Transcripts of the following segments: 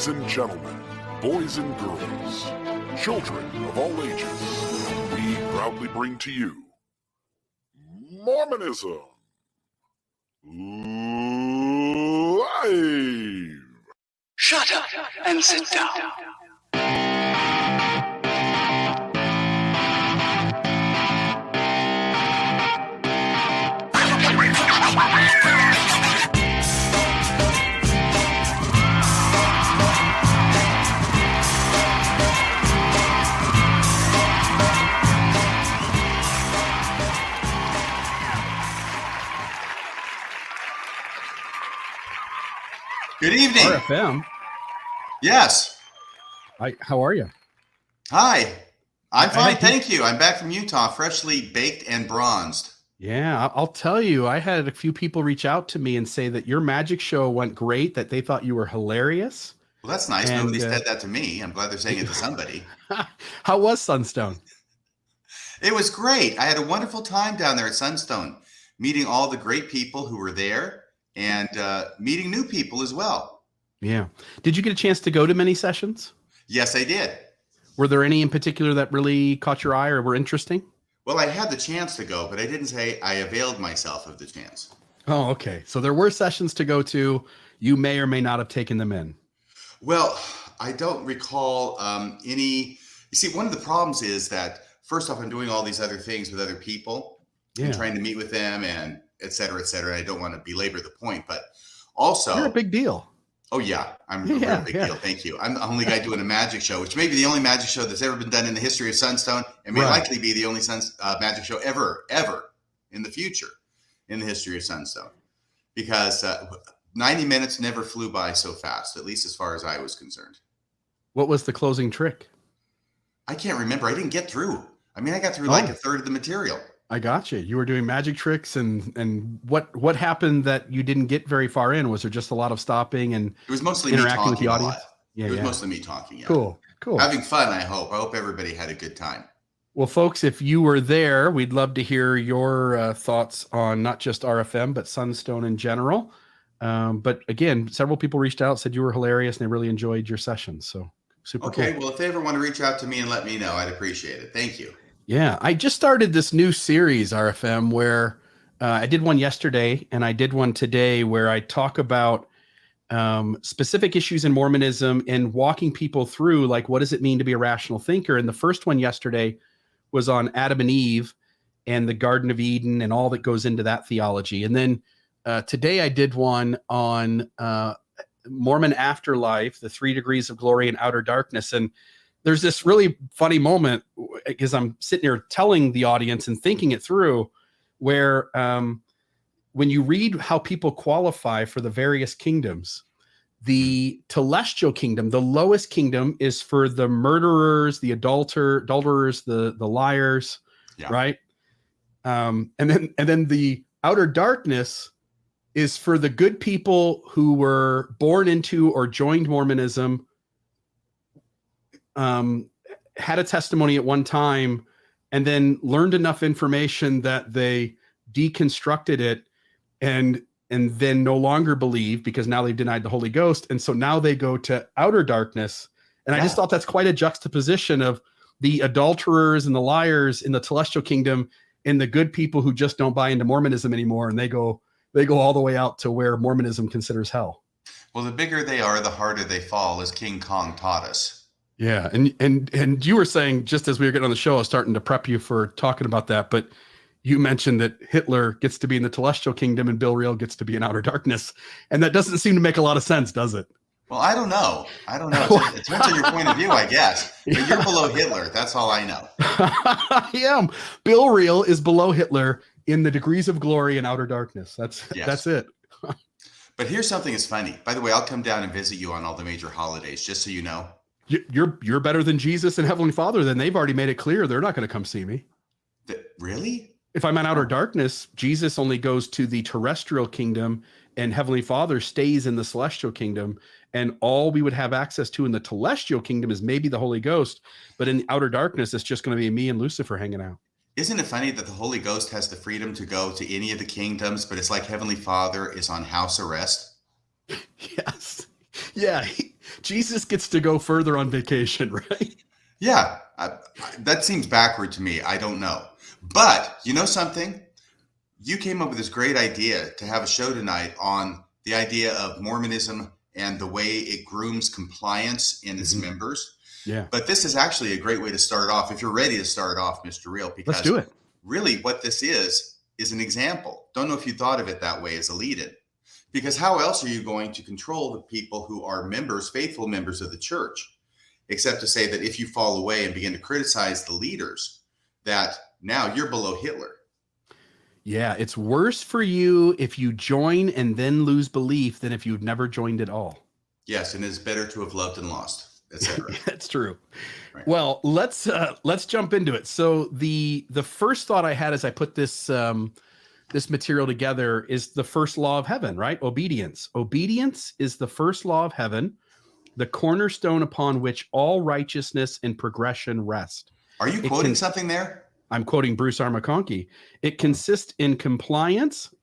Ladies and gentlemen, boys and girls, children of all ages, we proudly bring to you Mormonism Live! Shut up and sit down. Good evening. RFM. Yes. How are you? Hi. I'm fine, thank you. I'm back from Utah, freshly baked and bronzed. Yeah, I'll tell you, I had a few people reach out to me and say that your magic show went great, that they thought you were hilarious. Well, that's nice. And, Nobody said that to me. I'm glad they're saying it to somebody. How was Sunstone? It was great. I had a wonderful time down there at Sunstone, meeting all the great people who were there and meeting new people as well. Yeah. Did you get a chance to go to many sessions? Yes, I did. Were there any in particular that really caught your eye or were interesting? Well, I had the chance to go, but I didn't say I availed myself of the chance. Oh, okay. So there were sessions to go to. You may or may not have taken them in. Well, I don't recall any. You see, one of the problems is that, first off, I'm doing all these other things with other people and trying to meet with them and et cetera, et cetera. I don't want to belabor the point, but also. You're a big deal. Oh, yeah. I'm a real big deal. Thank you. I'm the only guy doing a magic show, which may be the only magic show that's ever been done in the history of Sunstone and may likely be the only magic show ever in the future in the history of Sunstone. Because 90 minutes never flew by so fast, at least as far as I was concerned. What was the closing trick? I can't remember. I didn't get through. I mean, I got through like a third of the material. I got you. You were doing magic tricks, and what happened that you didn't get very far in? Was there just a lot of stopping and it was mostly interacting me with the audience? Yeah, it was mostly me talking. Yeah. Cool. Having fun. I hope everybody had a good time. Well, folks, if you were there, we'd love to hear your thoughts on not just RFM but Sunstone in general. But again, several people reached out, said you were hilarious, and they really enjoyed your sessions. So super cool. Okay. Well, if they ever want to reach out to me and let me know, I'd appreciate it. Thank you. Yeah, I just started this new series, RFM, where I did one yesterday and I did one today where I talk about specific issues in Mormonism and walking people through, like, what does it mean to be a rational thinker? And the first one yesterday was on Adam and Eve and the Garden of Eden and all that goes into that theology. And then today I did one on Mormon afterlife, the 3 degrees of glory and outer darkness. And there's this really funny moment because I'm sitting here telling the audience and thinking it through where when you read how people qualify for the various kingdoms, the celestial kingdom, the lowest kingdom, is for the murderers, the adulterers, the liars, right? And then the outer darkness is for the good people who were born into or joined Mormonism, had a testimony at one time, and then learned enough information that they deconstructed it and then no longer believe because now they've denied the Holy Ghost. And so now they go to outer darkness. And I just thought that's quite a juxtaposition of the adulterers and the liars in the celestial kingdom and the good people who just don't buy into Mormonism anymore. And they go all the way out to where Mormonism considers hell. Well, the bigger they are, the harder they fall, as King Kong taught us. Yeah. And you were saying, just as we were getting on the show, I was starting to prep you for talking about that, but you mentioned that Hitler gets to be in the celestial kingdom and Bill Reel gets to be in outer darkness. And that doesn't seem to make a lot of sense, does it? Well, I don't know. It depends on your point of view, I guess. But you're below Hitler. That's all I know. I am. Bill Reel is below Hitler in the degrees of glory and outer darkness. That's it. But here's something that's funny. By the way, I'll come down and visit you on all the major holidays, just so you know. You're better than Jesus and Heavenly Father. Then they've already made it clear they're not going to come see me. Really? If I'm in outer darkness, Jesus only goes to the terrestrial kingdom and Heavenly Father stays in the celestial kingdom. And all we would have access to in the celestial kingdom is maybe the Holy Ghost. But in the outer darkness, it's just going to be me and Lucifer hanging out. Isn't it funny that the Holy Ghost has the freedom to go to any of the kingdoms, but it's like Heavenly Father is on house arrest? Yes. Yeah. Jesus gets to go further on vacation, right? Yeah, that seems backward to me. I don't know. But you know something? You came up with this great idea to have a show tonight on the idea of Mormonism and the way it grooms compliance in its members. Yeah. But this is actually a great way to start off, if you're ready to start off, Mr. Real, because Let's do it. really what this is an example. Don't know if you thought of it that way as a lead-in. Because how else are you going to control the people who are members, faithful members of the church, except to say that if you fall away and begin to criticize the leaders, that now you're below Hitler. Yeah, it's worse for you if you join and then lose belief than if you've never joined at all. Yes, and it's better to have loved and lost, etc. That's true. Right. Well, let's jump into it. So the first thought I had as I put this this material together is the first law of heaven, right? Obedience. Obedience is the first law of heaven, the cornerstone upon which all righteousness and progression rest. Are you quoting something there? I'm quoting Bruce R. McConkie. It consists in compliance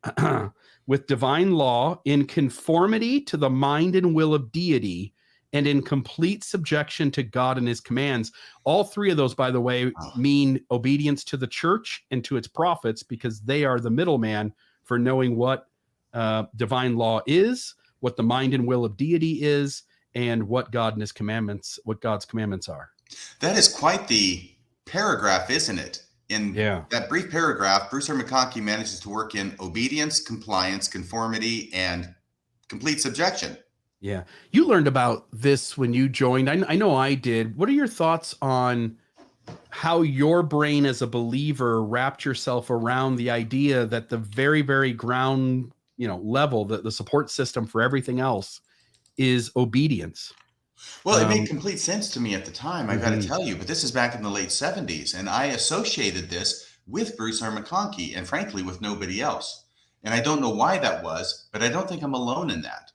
with divine law, in conformity to the mind and will of deity, and in complete subjection to God and his commands. All three of those, by the way, mean obedience to the church and to its prophets, because they are the middleman for knowing what divine law is, what the mind and will of deity is, and what God and his commandments, what God's commandments are. That is quite the paragraph, isn't it? In that brief paragraph, Bruce R. McConkie manages to work in obedience, compliance, conformity, and complete subjection. Yeah. You learned about this when you joined. I know I did. What are your thoughts on how your brain as a believer wrapped yourself around the idea that the very, very ground, level, the support system for everything else is obedience? Well, it made complete sense to me at the time, I got to tell you, but this is back in the late 70s, and I associated this with Bruce R. McConkie, and frankly, with nobody else. And I don't know why that was, but I don't think I'm alone in that.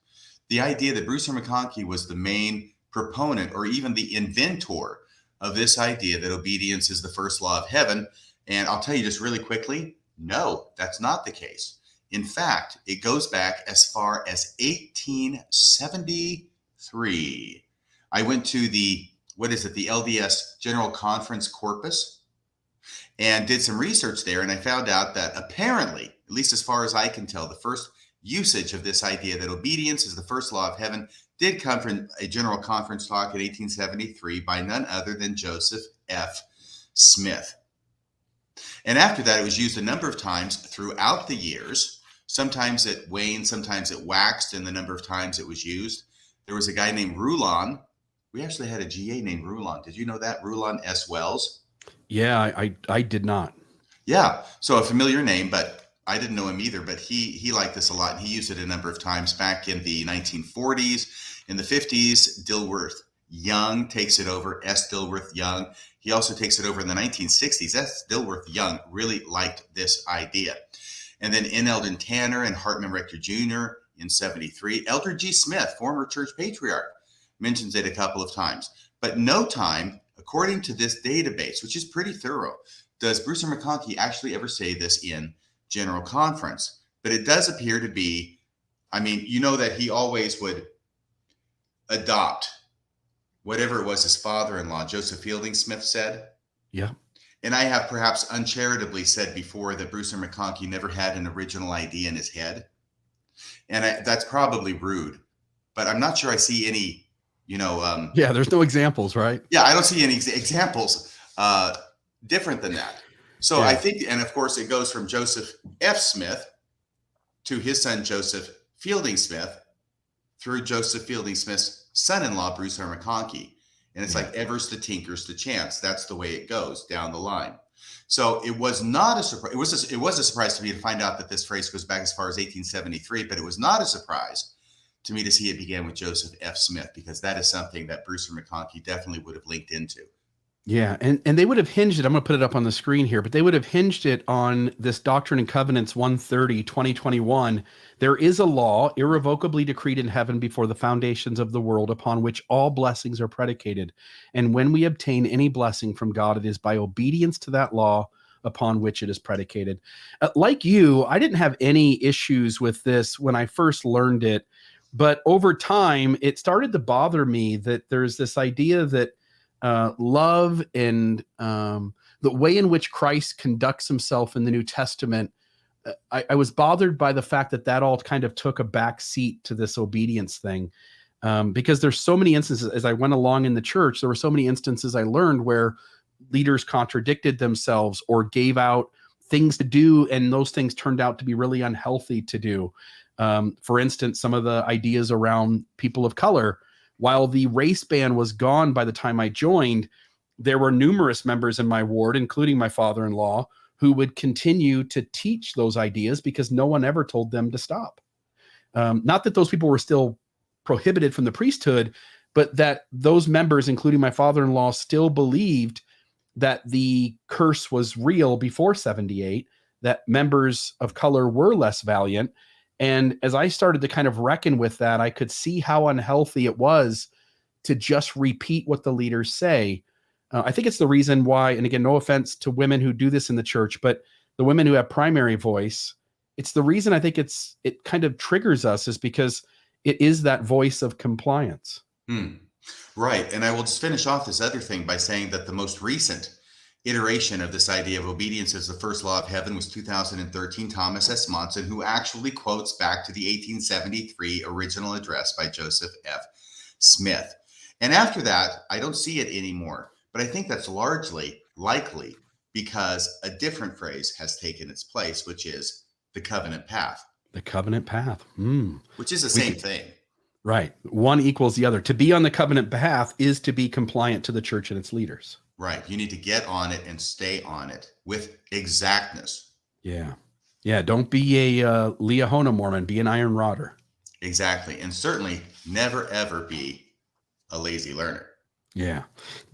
The idea that Bruce R. McConkie was the main proponent or even the inventor of this idea that obedience is the first law of heaven. And I'll tell you just really quickly, no, that's not the case. In fact, it goes back as far as 1873. I went to the LDS General Conference Corpus and did some research there. And I found out that apparently, at least as far as I can tell, the first usage of this idea that obedience is the first law of heaven did come from a General Conference talk in 1873 by none other than Joseph F. Smith. And after that, it was used a number of times throughout the years. Sometimes it waned, sometimes it waxed in the number of times it was used. There was a guy named Rulon. We actually had a GA named Rulon. Did you know that? Rulon S. Wells? Yeah, I did not. Yeah, so a familiar name, but I didn't know him either. But he liked this a lot, and he used it a number of times back in the 1940s. In the 50s, Dilworth Young takes it over, S. Dilworth Young. He also takes it over in the 1960s. S. Dilworth Young really liked this idea. And then N. Eldon Tanner and Hartman Rector Jr. in 73. Elder G. Smith, former church patriarch, mentions it a couple of times. But no time, according to this database, which is pretty thorough, does Bruce R. McConkie actually ever say this in General Conference. But it does appear to be, that he always would adopt whatever it was his father-in-law, Joseph Fielding Smith, said. Yeah. And I have perhaps uncharitably said before that Bruce R. McConkie never had an original idea in his head. And that's probably rude, but I'm not sure I see any, there's no examples, right? Yeah, I don't see any examples different than that. So I think, and of course it goes from Joseph F. Smith to his son, Joseph Fielding Smith, through Joseph Fielding Smith's son-in-law, Bruce R. McConkie. And it's like Evers to Tinkers to Chance. That's the way it goes down the line. So it was not a surprise. It was a surprise to me to find out that this phrase goes back as far as 1873, but it was not a surprise to me to see it began with Joseph F. Smith, because that is something that Bruce R. McConkie definitely would have linked into. Yeah, and they would have hinged it. I'm going to put it up on the screen here, but they would have hinged it on this Doctrine and Covenants 130, 2021. There is a law irrevocably decreed in heaven before the foundations of the world, upon which all blessings are predicated. And when we obtain any blessing from God, it is by obedience to that law upon which it is predicated. Like you, I didn't have any issues with this when I first learned it, But over time, it started to bother me that there's this idea that love and the way in which Christ conducts himself in the New Testament, I was bothered by the fact that that all kind of took a back seat to this obedience thing. Because there's so many instances as I went along in the church, there were so many instances I learned where leaders contradicted themselves or gave out things to do, and those things turned out to be really unhealthy to do. For instance, some of the ideas around people of color, while the race ban was gone by the time I joined, there were numerous members in my ward, including my father-in-law, who would continue to teach those ideas because no one ever told them to stop. Not that those people were still prohibited from the priesthood, but that those members, including my father-in-law, still believed that the curse was real before 78, that members of color were less valiant. And as I started to kind of reckon with that, I could see how unhealthy it was to just repeat what the leaders say. I think it's the reason why, and again, no offense to women who do this in the church, but the women who have primary voice, it's the reason I think it kind of triggers us is because it is that voice of compliance. Right. And I will just finish off this other thing by saying that the most recent iteration of this idea of obedience as the first law of heaven was 2013, Thomas S. Monson, who actually quotes back to the 1873 original address by Joseph F. Smith. And after that, I don't see it anymore. But I think that's likely because a different phrase has taken its place, which is the covenant path. The covenant path. Which is the same thing. Right. One equals the other. To be on the covenant path is to be compliant to the church and its leaders. Right. You need to get on it and stay on it with exactness. Yeah. Yeah. Don't be a Leahona Mormon. Be an iron rodder. Exactly. And certainly never, ever be a lazy learner. Yeah,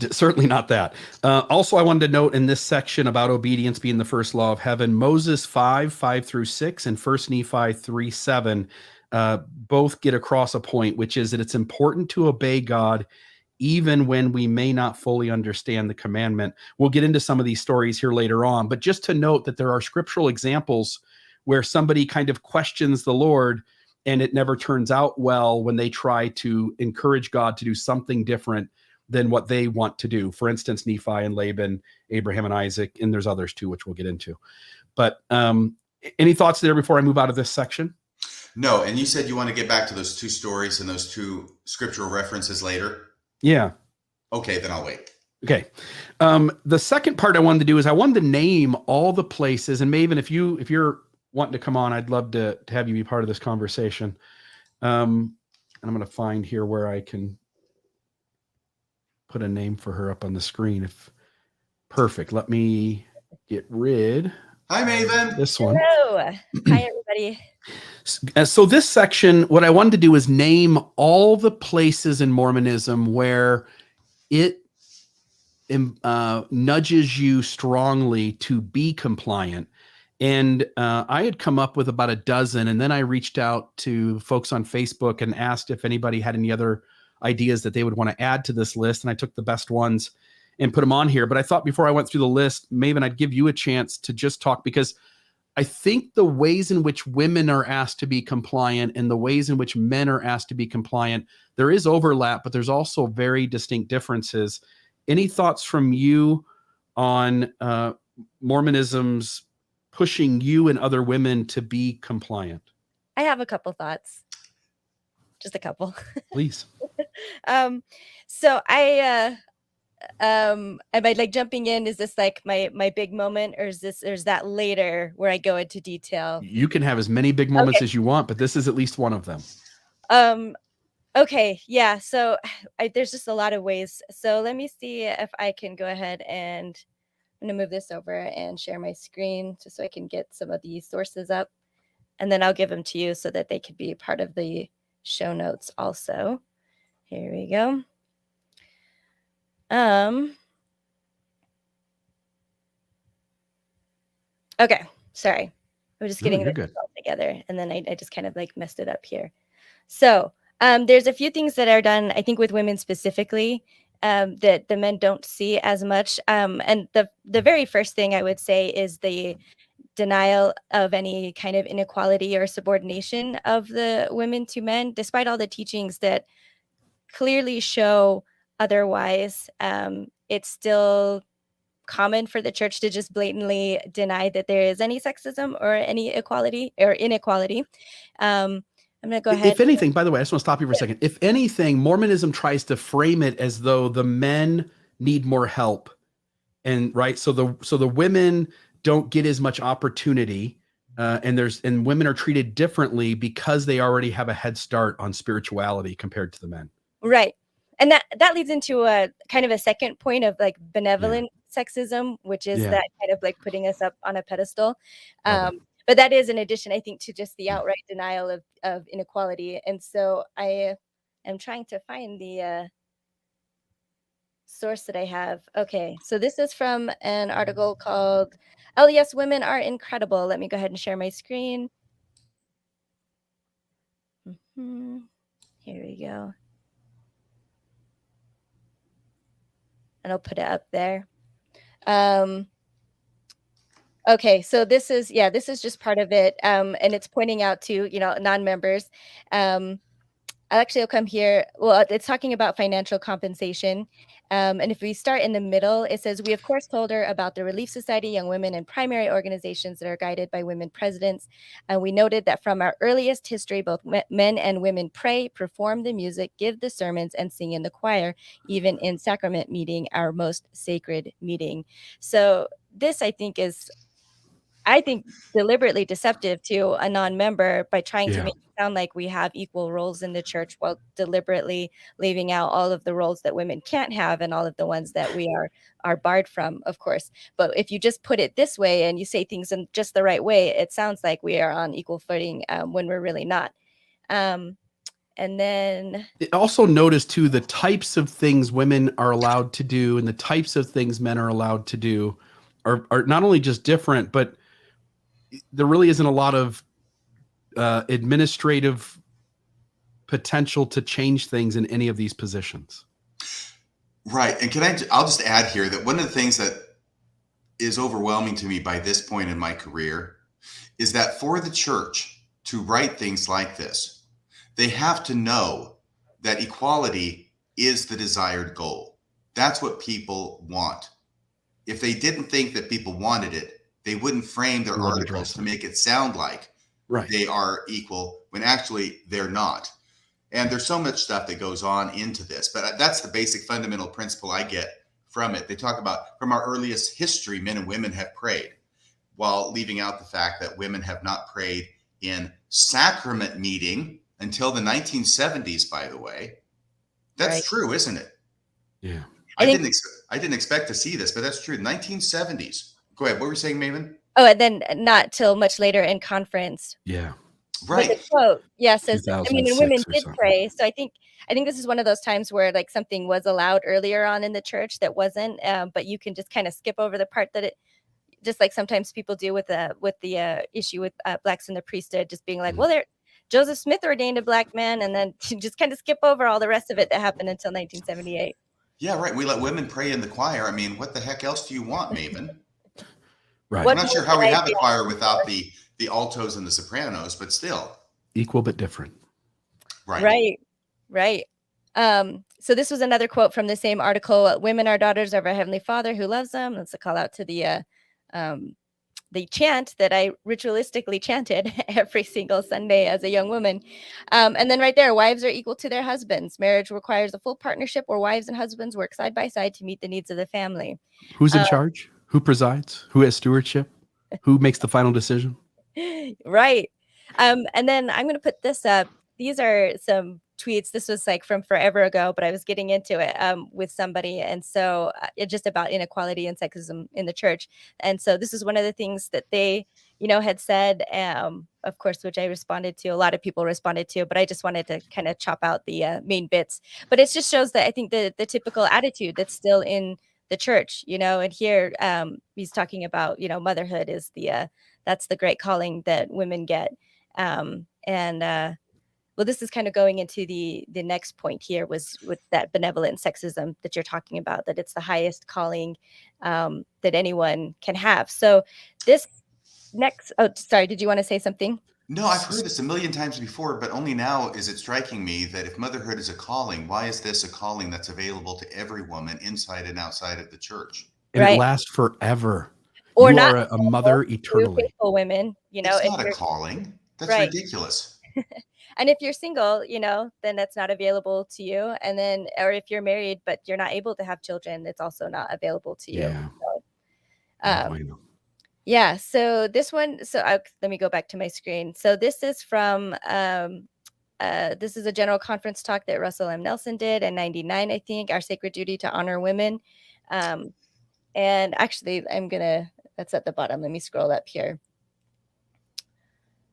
certainly not that. Also, I wanted to note in this section about obedience being the first law of heaven, Moses 5:5-6 and 1 Nephi 3:7 both get across a point, which is that it's important to obey God even when we may not fully understand the commandment. We'll get into some of these stories here later on, but just to note that there are scriptural examples where somebody kind of questions the Lord and it never turns out well when they try to encourage God to do something different than what they want to do. For instance, Nephi and Laban, Abraham and Isaac, and there's others too, which we'll get into. But any thoughts there before I move out of this section? No, and you said you want to get back to those two stories and those two scriptural references later? Yeah. Okay, then I'll wait. Okay. The second part I wanted to do is I wanted to name all the places, and Maven, if you're wanting to come on, I'd love to have you be part of this conversation. And I'm going to find here where I can put a name for her up on the screen. Perfect. Let me get rid. Hi, Maven. This one. Hello. Hi, everybody. So this section, what I wanted to do is name all the places in Mormonism where it nudges you strongly to be compliant. And I had come up with about a dozen, and then I reached out to folks on Facebook and asked if anybody had any other ideas that they would want to add to this list. And I took the best ones and put them on here. But I thought before I went through the list, Maven, I'd give you a chance to just talk, because I think the ways in which women are asked to be compliant and the ways in which men are asked to be compliant, there is overlap, but there's also very distinct differences. Any thoughts from you on Mormonism's pushing you and other women to be compliant? I have a couple thoughts. Just a couple. Please. So am I like jumping in? Is this like my big moment, or is that later where I go into detail? You can have as many big moments as you want, but this is at least one of them. Okay. Yeah. So there's just a lot of ways. So let me see if I can go ahead and I'm going to move this over and share my screen just so I can get some of these sources up, and then I'll give them to you so that they could be part of the show notes also. Here we go. Okay, sorry. I'm just getting this all together, and then I just kind of like messed it up here. So there's a few things that are done, I think, with women specifically, that the men don't see as much. And the very first thing I would say is the denial of any kind of inequality or subordination of the women to men, despite all the teachings that clearly show otherwise. It's still common for the church to just blatantly deny that there is any sexism or any equality or inequality. I'm going to go ahead. If anything, by the way, I just want to stop you for a second. If anything, Mormonism tries to frame it as though the men need more help, and right, so the women don't get as much opportunity, and women are treated differently because they already have a head start on spirituality compared to the men. Right. And that leads into a kind of a second point of like benevolent sexism, which is that kind of like putting us up on a pedestal. But that is in addition, I think, to just the outright denial of inequality. And so I am trying to find the source that I have. Okay, so this is from an article called LDS Women Are Incredible. Let me go ahead and share my screen. Here we go. And I'll put it up there. Okay, so this is just part of it. And it's pointing out to, non-members. I'll come here. Well, it's talking about financial compensation. And if we start in the middle, it says, we, of course, told her about the Relief Society, Young Women, and primary organizations that are guided by women presidents. And we noted that from our earliest history, both men and women pray, perform the music, give the sermons, and sing in the choir, even in sacrament meeting, our most sacred meeting. So this, I think, is deliberately deceptive to a non-member by trying to make it sound like we have equal roles in the church while deliberately leaving out all of the roles that women can't have and all of the ones that we are barred from, of course. But if you just put it this way and you say things in just the right way, it sounds like we are on equal footing when we're really not. And then also notice too, the types of things women are allowed to do and the types of things men are allowed to do are not only just different, but there really isn't a lot of administrative potential to change things in any of these positions. Right. And I'll just add here that one of the things that is overwhelming to me by this point in my career is that for the church to write things like this, they have to know that equality is the desired goal. That's what people want. If they didn't think that people wanted it, they wouldn't frame their articles to make it sound like they are equal when actually they're not. And there's so much stuff that goes on into this, but that's the basic fundamental principle I get from it. They talk about from our earliest history, men and women have prayed, while leaving out the fact that women have not prayed in sacrament meeting until the 1970s, by the way. That's true, isn't it? Yeah. I didn't expect to see this, but that's true. 1970s. Go ahead. What were you saying, Maven? Oh, and then not till much later in conference. Yeah. Right. But the quote, says, I mean, and women did something. pray. So I think this is one of those times where like something was allowed earlier on in the church that wasn't, but you can just kind of skip over the part that it, just like sometimes people do with the issue with blacks in the priesthood, just being like, well, Joseph Smith ordained a black man, and then just kind of skip over all the rest of it that happened until 1978. Yeah, right. We let women pray in the choir. I mean, what the heck else do you want, Maven? Right. I'm not sure how we have a choir without the altos and the sopranos, but still. Equal but different. Right. So this was another quote from the same article. Women are daughters of our Heavenly Father who loves them. That's a call out to the chant that I ritualistically chanted every single Sunday as a young woman. And then right there, wives are equal to their husbands. Marriage requires a full partnership where wives and husbands work side by side to meet the needs of the family. Who's in charge? Who presides? Who has stewardship? Who makes the final decision? Right. And then I'm going to put this up. These are some tweets. This was like from forever ago, but I was getting into it with somebody. And so it's just about inequality and sexism in the church. And so this is one of the things that they, had said, of course, which I responded to. A lot of people responded to, but I just wanted to kind of chop out the main bits. But it just shows that I think the typical attitude that's still in the church, and here he's talking about, motherhood is that's the great calling that women get. Well, this is kind of going into the next point here was with that benevolent sexism that you're talking about, that it's the highest calling that anyone can have. So this next, oh, sorry, did you want to say something? No, I've heard this a million times before, but only now is it striking me that if motherhood is a calling, why is this a calling that's available to every woman inside and outside of the church? And it Right. lasts forever. Or You not are a mother to eternally. faithful women, you know, It's if not a you're calling. That's right. ridiculous. And if you're single, you know, then that's not available to you. And then, or if you're married, but you're not able to have children, it's also not available to you. Yeah. So, Oh, I know. yeah. So this one, so let me go back to my screen. So this is from, this is a general conference talk that Russell M. Nelson did in 99, I think, Our Sacred Duty to Honor Women. And actually, that's at the bottom. Let me scroll up here.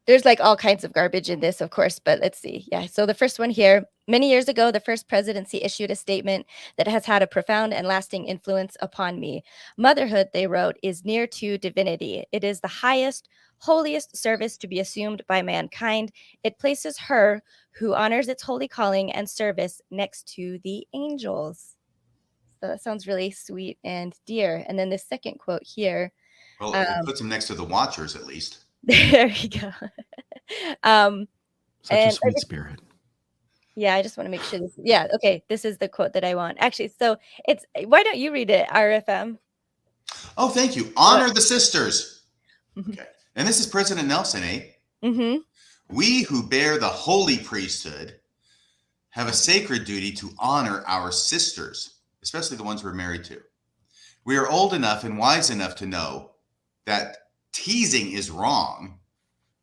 There's like all kinds of garbage in this, of course, but let's see. Yeah. So the first one here, many years ago, the first presidency issued a statement that has had a profound and lasting influence upon me. Motherhood, they wrote, is near to divinity. It is the highest, holiest service to be assumed by mankind. It places her who honors its holy calling and service next to the angels. So that sounds really sweet and dear. And then the second quote here. Well, it puts them next to the watchers, at least. There we go. Such a sweet spirit. Yeah, I just want to make sure this, yeah, okay, this is the quote that I want. Actually, so it's, why don't you read it, RFM? Oh, thank you. Honor the sisters. Okay. And this is President Nelson, eh? Mm-hmm. We who bear the holy priesthood have a sacred duty to honor our sisters, especially the ones we're married to. We are old enough and wise enough to know that teasing is wrong.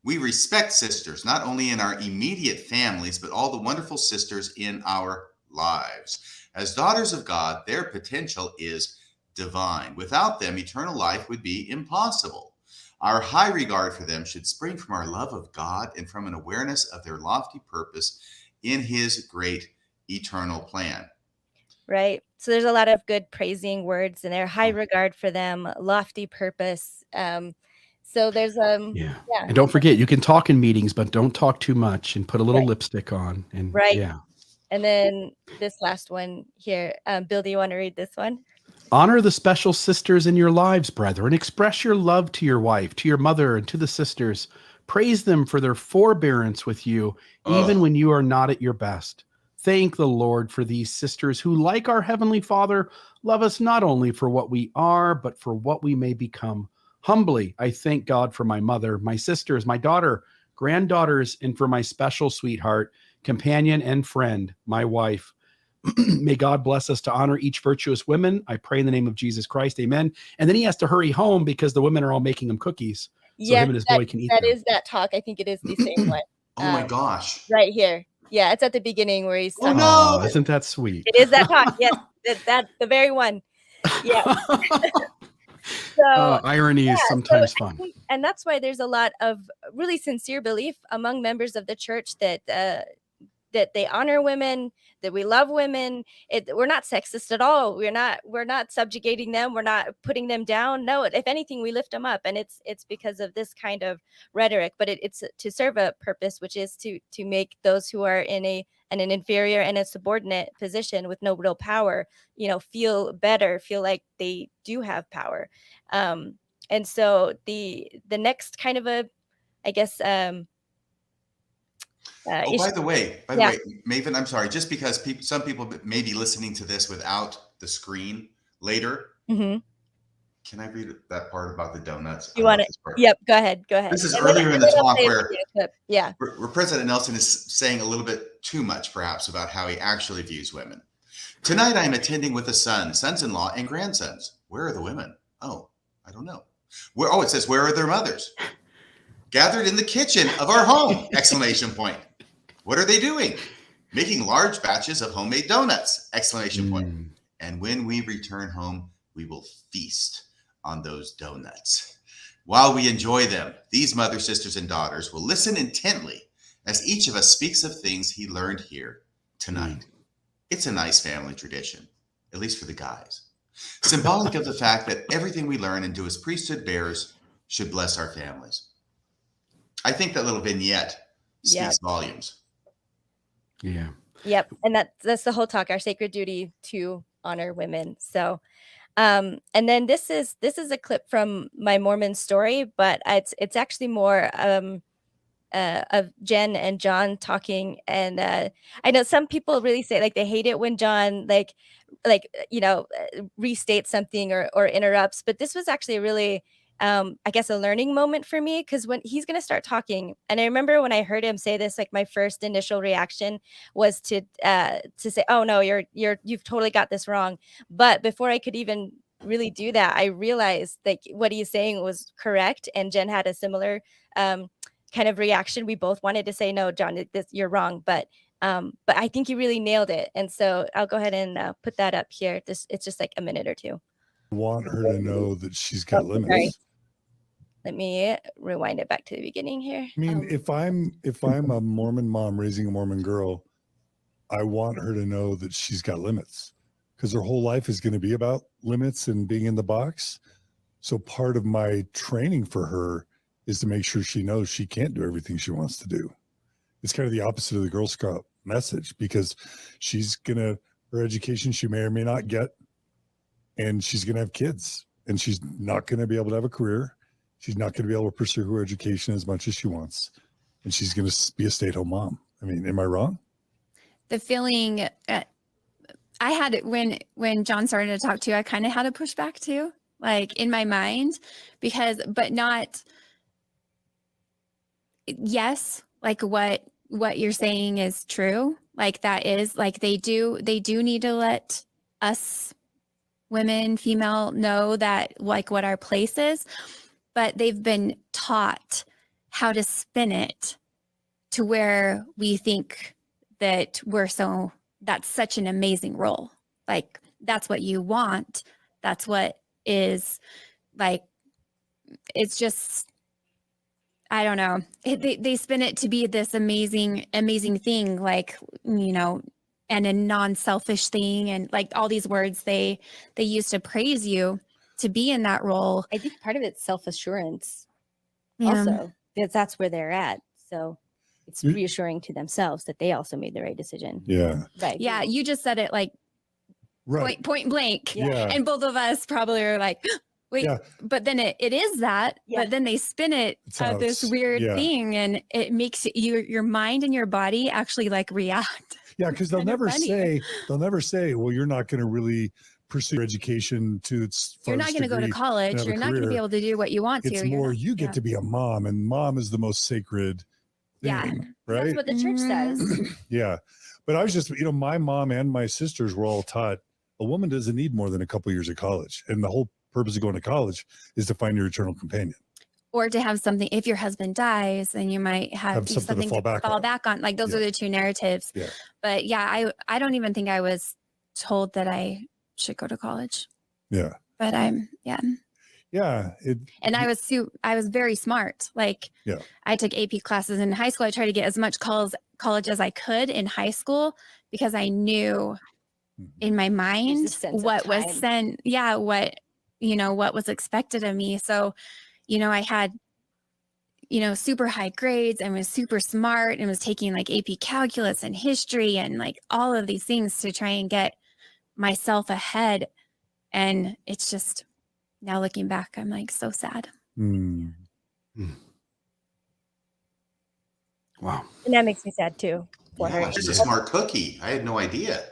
We respect sisters, not only in our immediate families, but all the wonderful sisters in our lives. As daughters of God, their potential is divine. Without them, eternal life would be impossible. Our high regard for them should spring from our love of God and from an awareness of their lofty purpose in his great eternal plan. Right. So there's a lot of good praising words in there. High regard for them, lofty purpose. So there's yeah. And don't forget, you can talk in meetings, but don't talk too much, and put a little lipstick on. And right. Yeah. And then this last one here. Bill, do you want to read this one? Honor the special sisters in your lives, brethren. Express your love to your wife, to your mother, and to the sisters. Praise them for their forbearance with you, even when you are not at your best. Thank the Lord for these sisters who, like our Heavenly Father, love us not only for what we are, but for what we may become. Humbly, I thank God for my mother, my sisters, my daughter, granddaughters, and for my special sweetheart, companion, and friend, my wife. May God bless us to honor each virtuous woman. I pray in the name of Jesus Christ. Amen. And then he has to hurry home because the women are all making him cookies. So him and his boy can eat them. That is that talk. I think it is the same one. Oh my gosh. Right here. Yeah, it's at the beginning where he's talking. Oh, no. Isn't that sweet? It is that talk. Yes, that's the very one. Yeah. So irony is sometimes fun. And that's why there's a lot of really sincere belief among members of the church that that they honor women, that we love women. We're not sexist at all. We're not subjugating them. We're not putting them down. No, if anything, we lift them up, and it's because of this kind of rhetoric. But it's to serve a purpose, which is to make those who are in an inferior and a subordinate position with no real power, feel better, feel like they do have power. And so the next kind of I guess. By the way, Maven, I'm sorry, just because some people may be listening to this without the screen later. Mm-hmm. Can I read that part about the donuts? You want it? Yep. Go ahead. This is earlier in the talk where President Nelson is saying a little bit too much, perhaps, about how he actually views women. Tonight, I am attending with a son, sons-in-law, and grandsons. Where are the women? Oh, I don't know. It says, where are their mothers? Gathered in the kitchen of our home! Exclamation point. What are they doing? Making large batches of homemade donuts! Exclamation point. And when we return home, we will feast on those donuts. While we enjoy them, these mothers, sisters, and daughters will listen intently as each of us speaks of things he learned here tonight. It's a nice family tradition, at least for the guys. Symbolic of the fact that everything we learn and do as priesthood bearers should bless our families. I think that little vignette speaks volumes. Yeah. Yep. And that's the whole talk, our sacred duty to honor women. So And then this is a clip from my Mormon story, but it's actually more of Jen and John talking. And I know some people really say like they hate it when John restates something or interrupts, but this was actually a really I guess a learning moment for me, because when he's going to start talking, and I remember when I heard him say this, like my first initial reaction was to say, oh no, you've totally got this wrong. But before I could even really do that, I realized like what he's saying was correct, and Jen had a similar kind of reaction. We both wanted to say, no, John, you're wrong, but I think you really nailed it. And so I'll go ahead and put that up here. It's just like a minute or two. I want her to know that she's got limits. Sorry. Let me rewind it back to the beginning here. I mean, if I'm a Mormon mom raising a Mormon girl, I want her to know that she's got limits, because her whole life is going to be about limits and being in the box. So part of my training for her is to make sure she knows she can't do everything she wants to do. It's kind of the opposite of the Girl Scout message, because her education she may or may not get, and she's going to have kids, and she's not going to be able to have a career. She's not going to be able to pursue her education as much as she wants, and she's going to be a stay-at-home mom. I mean, am I wrong? The feeling I had it when John started to talk to you, I kind of had to push back too, like in my mind, but not, yes, like what you're saying is true. Like that is like, they do need to let us women, female, know that like what our place is, but they've been taught how to spin it to where we think that that's such an amazing role. Like that's what you want. That's what is like, it's just, I don't know. They spin it to be this amazing thing, like, you know, and a non-selfish thing. And like all these words they use to praise you to be in that role. I think part of it's self-assurance Yeah. also, because that's where they're at. So it's reassuring to themselves that they also made the right decision. Yeah. Right. Yeah. You just said it like Right. point blank. Yeah. And both of us probably are like, wait, Yeah. but then it is that, Yeah. but then they spin it It's how this it's- weird yeah. thing, and it makes your mind and your body actually like react. Yeah, because they'll Kinda never funny. say, well, you're not going to really pursue your education to its You're not farthest going to go to degree college. and have a You're not going to be career. able to do what you want to. It's You're more not- you get yeah. to be a mom, and mom is the most sacred thing, Yeah. right? That's what the church says. Yeah. But I was just, my mom and my sisters were all taught a woman doesn't need more than a couple years of college. And the whole purpose of going to college is to find your eternal companion. Or to have something, if your husband dies, then you might have something to fall back on. Like those are the two narratives. Yeah. But yeah, I don't even think I was told that I should go to college. Yeah. But yeah. And I was very smart. Like I took AP classes in high school. I tried to get as much college as I could in high school, because I knew in my mind what was sent. Yeah. What was expected of me. So, I had, super high grades and was super smart and was taking like AP calculus and history and like all of these things to try and get myself ahead. And it's just, now looking back, I'm like so sad. Wow. And that makes me sad too. For her. She's a smart cookie. I had no idea.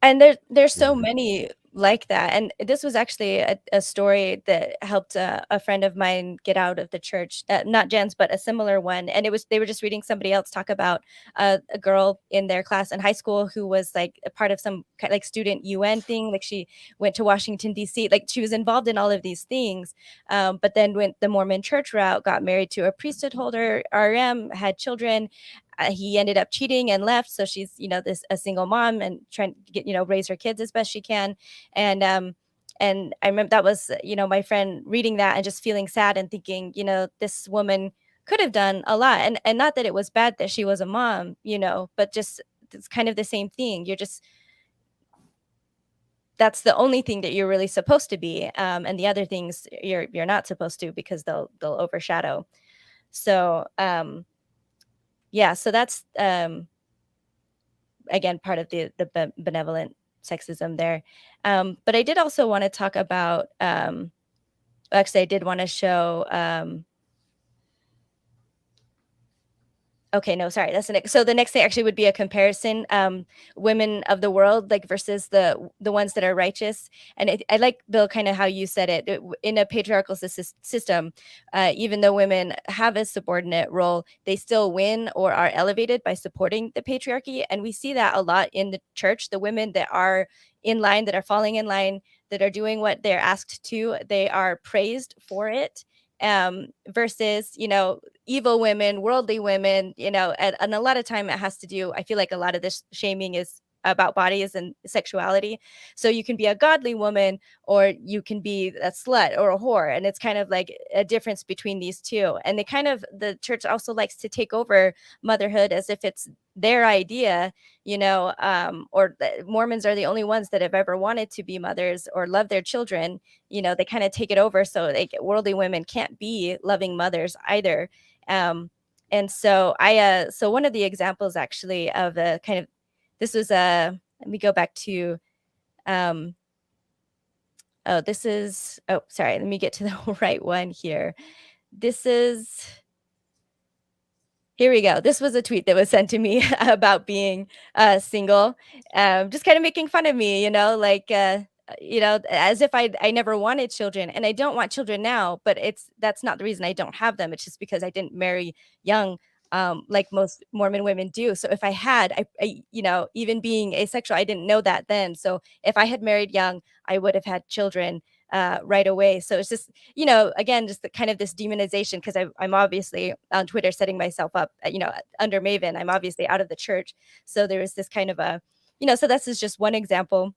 And there's so many like that. And this was actually a story that helped a friend of mine get out of the church, not Jen's, but a similar one. And they were just reading somebody else talk about a girl in their class in high school who was like a part of some like student UN thing. Like she went to Washington, D.C. Like she was involved in all of these things. But then went the Mormon church route, got married to a priesthood holder, RM, had children. He ended up cheating and left. So she's, a single mom and trying to get, raise her kids as best she can. And I remember that was, my friend reading that and just feeling sad and thinking, this woman could have done a lot. And not that it was bad that she was a mom, but just it's kind of the same thing. That's the only thing that you're really supposed to be. And the other things you're not supposed to, because they'll overshadow. So, yeah, so that's again part of the benevolent sexism there. But I did also want to talk about, actually, I did want to show, okay, no, sorry, that's the next. So the next thing actually would be a comparison, women of the world, like versus the ones that are righteous. And I like, Bill, kind of how you said it. In a patriarchal system, even though women have a subordinate role, they still win or are elevated by supporting the patriarchy. And we see that a lot in the church. The women that are in line, that are falling in line, that are doing what they're asked to, they are praised for it. Versus, evil women, worldly women, and a lot of time it has to do, I feel like a lot of this shaming is about bodies and sexuality. So you can be a godly woman or you can be a slut or a whore. And it's kind of like a difference between these two. And the church also likes to take over motherhood as if it's their idea, or the Mormons are the only ones that have ever wanted to be mothers or love their children. They kind of take it over. So worldly women can't be loving mothers either. And so so one of the examples actually of a kind of, this was let me go back to, sorry, let me get to the right one here. Here we go. This was a tweet that was sent to me about being single, just kind of making fun of me, as if I never wanted children, and I don't want children now, but that's not the reason I don't have them. It's just because I didn't marry young, like most Mormon women do. So if I had, I even being asexual, I didn't know that then. So if I had married young, I would have had children right away. So it's just, again, just kind of this demonization, because I'm obviously on Twitter setting myself up, under Maven. I'm obviously out of the church. So there was this kind of so this is just one example.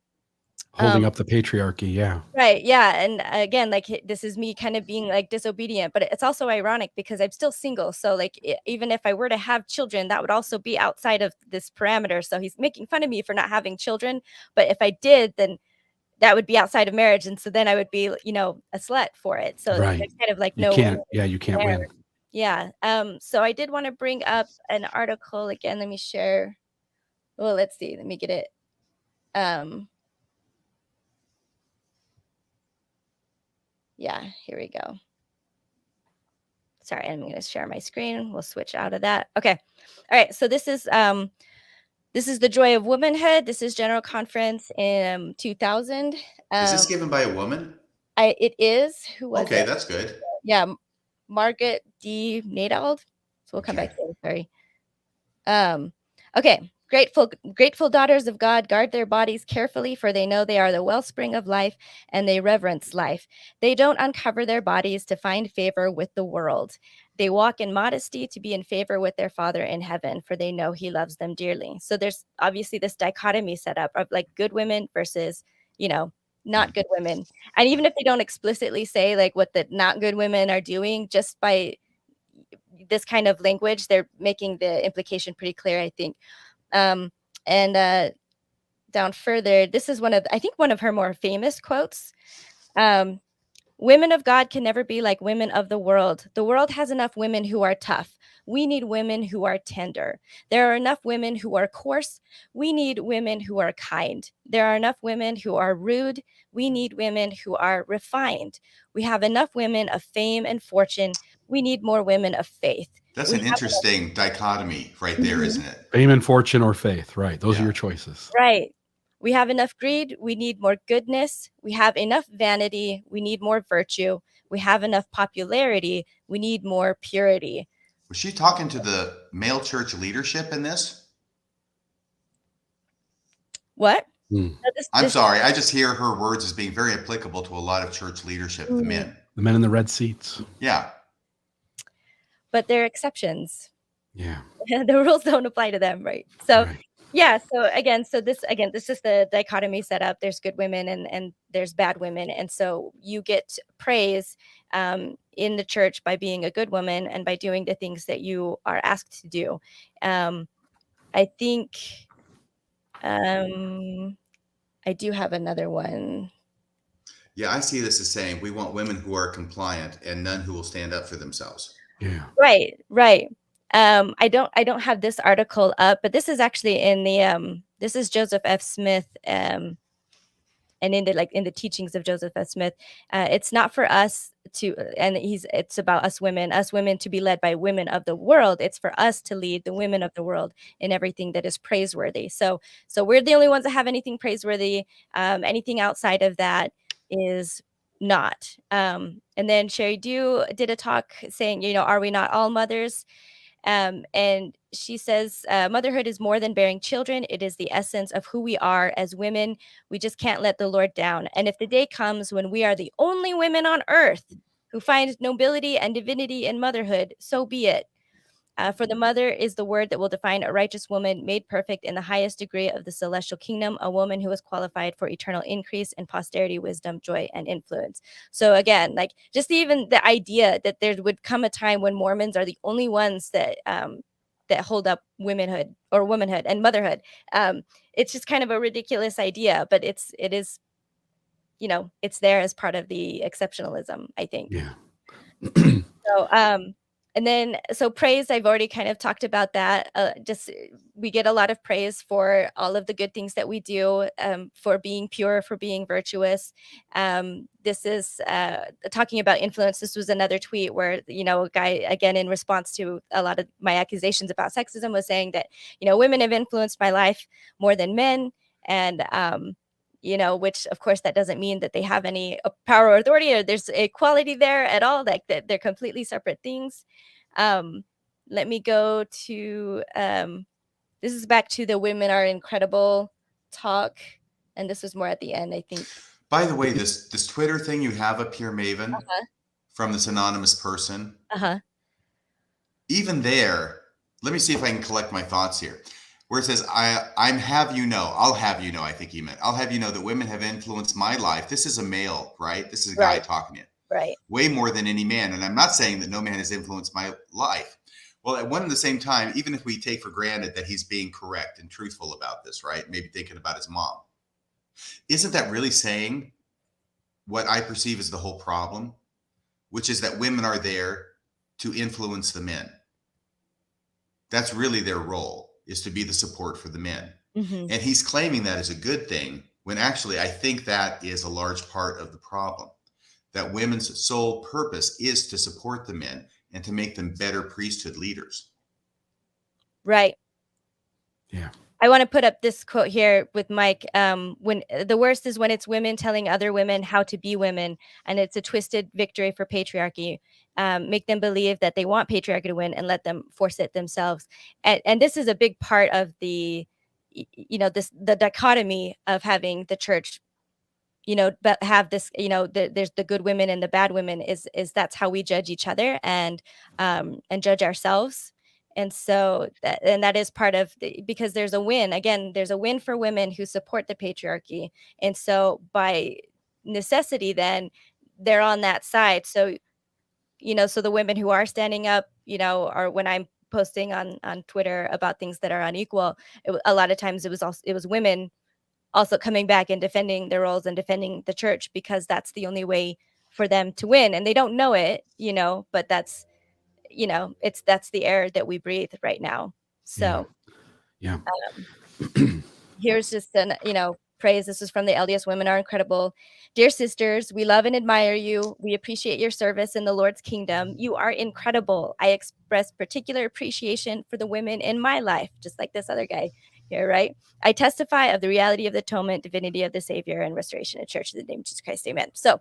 Holding up the patriarchy. Yeah. Right. Yeah. And again, like this is me kind of being like disobedient, but it's also ironic because I'm still single. So like even if I were to have children, that would also be outside of this parameter. So he's making fun of me for not having children. But if I did, then that would be outside of marriage. And so then I would be, a slut for it. So Right. there's kind of like you can't win. Yeah. So I did want to bring up an article again. Let me share. Well, let's see. Let me get it. Yeah, here we go. Sorry, I'm going to share my screen. We'll switch out of that. Okay. All right. So this is the Joy of Womanhood. This is General Conference in 2000. Is this given by a woman? It is. Who was okay, it? That's good. Yeah, Margaret D. Nadald. So we'll come back to it. Sorry. Okay. Grateful daughters of God guard their bodies carefully, for they know they are the wellspring of life, and they reverence life. They don't uncover their bodies to find favor with the world. They walk in modesty to be in favor with their Father in heaven, for they know He loves them dearly. So there's obviously this dichotomy set up of like good women versus, not good women. And even if they don't explicitly say like what the not good women are doing, just by this kind of language, they're making the implication pretty clear, I think. And down further, this is one of her more famous quotes. Women of God can never be like women of the world. The world has enough women who are tough. We need women who are tender. There are enough women who are coarse. We need women who are kind. There are enough women who are rude. We need women who are refined. We have enough women of fame and fortune. We need more women of faith. That's an interesting dichotomy right there, isn't it? Fame and fortune or faith, right? Those are your choices. Right. We have enough greed. We need more goodness. We have enough vanity. We need more virtue. We have enough popularity. We need more purity. Was she talking to the male church leadership in this? What? I'm sorry. I just hear her words as being very applicable to a lot of church leadership, the men. The men in the red seats. Yeah. But they're exceptions. Yeah. The rules don't apply to them, right? So, yeah. So this is the dichotomy set up. There's good women and there's bad women. And so you get praise in the church by being a good woman and by doing the things that you are asked to do. I think I do have another one. Yeah, I see this as saying we want women who are compliant and none who will stand up for themselves. Yeah. Right. I don't have this article up, but this is actually in this is Joseph F. Smith, and in the teachings of Joseph F. Smith, it's not for us to, and it's about us women to be led by women of the world. It's for us to lead the women of the world in everything that is praiseworthy. So we're the only ones that have anything praiseworthy. Anything outside of that is not. And then Sherry Dew did a talk saying, are we not all mothers? And she says, motherhood is more than bearing children. It is the essence of who we are as women. We just can't let the Lord down. And if the day comes when we are the only women on earth who find nobility and divinity in motherhood, so be it. For the mother is the word that will define a righteous woman made perfect in the highest degree of the celestial kingdom, a woman who is qualified for eternal increase in posterity, wisdom, joy, and influence. So again, like just even the idea that there would come a time when Mormons are the only ones that that hold up womanhood and motherhood. It's just kind of a ridiculous idea, but it is, it's there as part of the exceptionalism, I think. Yeah. So, and then, so praise, I've already kind of talked about that. We get a lot of praise for all of the good things that we do, for being pure, for being virtuous. This is talking about influence. This was another tweet where, a guy, again, in response to a lot of my accusations about sexism, was saying that, women have influenced my life more than men. And, which of course that doesn't mean that they have any power or authority or there's equality there at all, like that they're completely separate things. Let me go to, this is back to the women are incredible talk. And this was more at the end, I think. By the way, this Twitter thing you have up here, Maven, from this anonymous person, even there, let me see if I can collect my thoughts here. Where it says, I'll have you know, I think he meant, I'll have you know that women have influenced my life. This is a male, right? This is a guy talking to you. Right. Way more than any man. And I'm not saying that no man has influenced my life. Well, at one and the same time, even if we take for granted that he's being correct and truthful about this, right? Maybe thinking about his mom. Isn't that really saying what I perceive as the whole problem? Which is that women are there to influence the men. That's really their role, is to be the support for the men. And he's claiming that as a good thing, when actually I think that is a large part of the problem. That women's sole purpose is to support the men and to make them better priesthood leaders. Right. Yeah. I want to put up this quote here with Mike. When the worst is when it's women telling other women how to be women, and it's a twisted victory for patriarchy. Make them believe that they want patriarchy to win and let them force it themselves. And this is a big part of the, the dichotomy of having the church, but have this, there's the good women and the bad women, is that's how we judge each other and judge ourselves. And so that is part of because there's a win. Again, there's a win for women who support the patriarchy. And so by necessity, then they're on that side. So, so the women who are standing up, or when I'm posting on Twitter about things that are unequal, a lot of times it was women also coming back and defending their roles and defending the church, because that's the only way for them to win. And they don't know it, but that's, that's the air that we breathe right now. So yeah. Here's just an, praise. This is from the LDS Women Are Incredible. Dear sisters, we love and admire you. We appreciate your service in the Lord's kingdom. You are incredible. I express particular appreciation for the women in my life, just like this other guy here, right? I testify of the reality of the atonement, divinity of the Savior, and restoration of church in the name of Jesus Christ. Amen. So,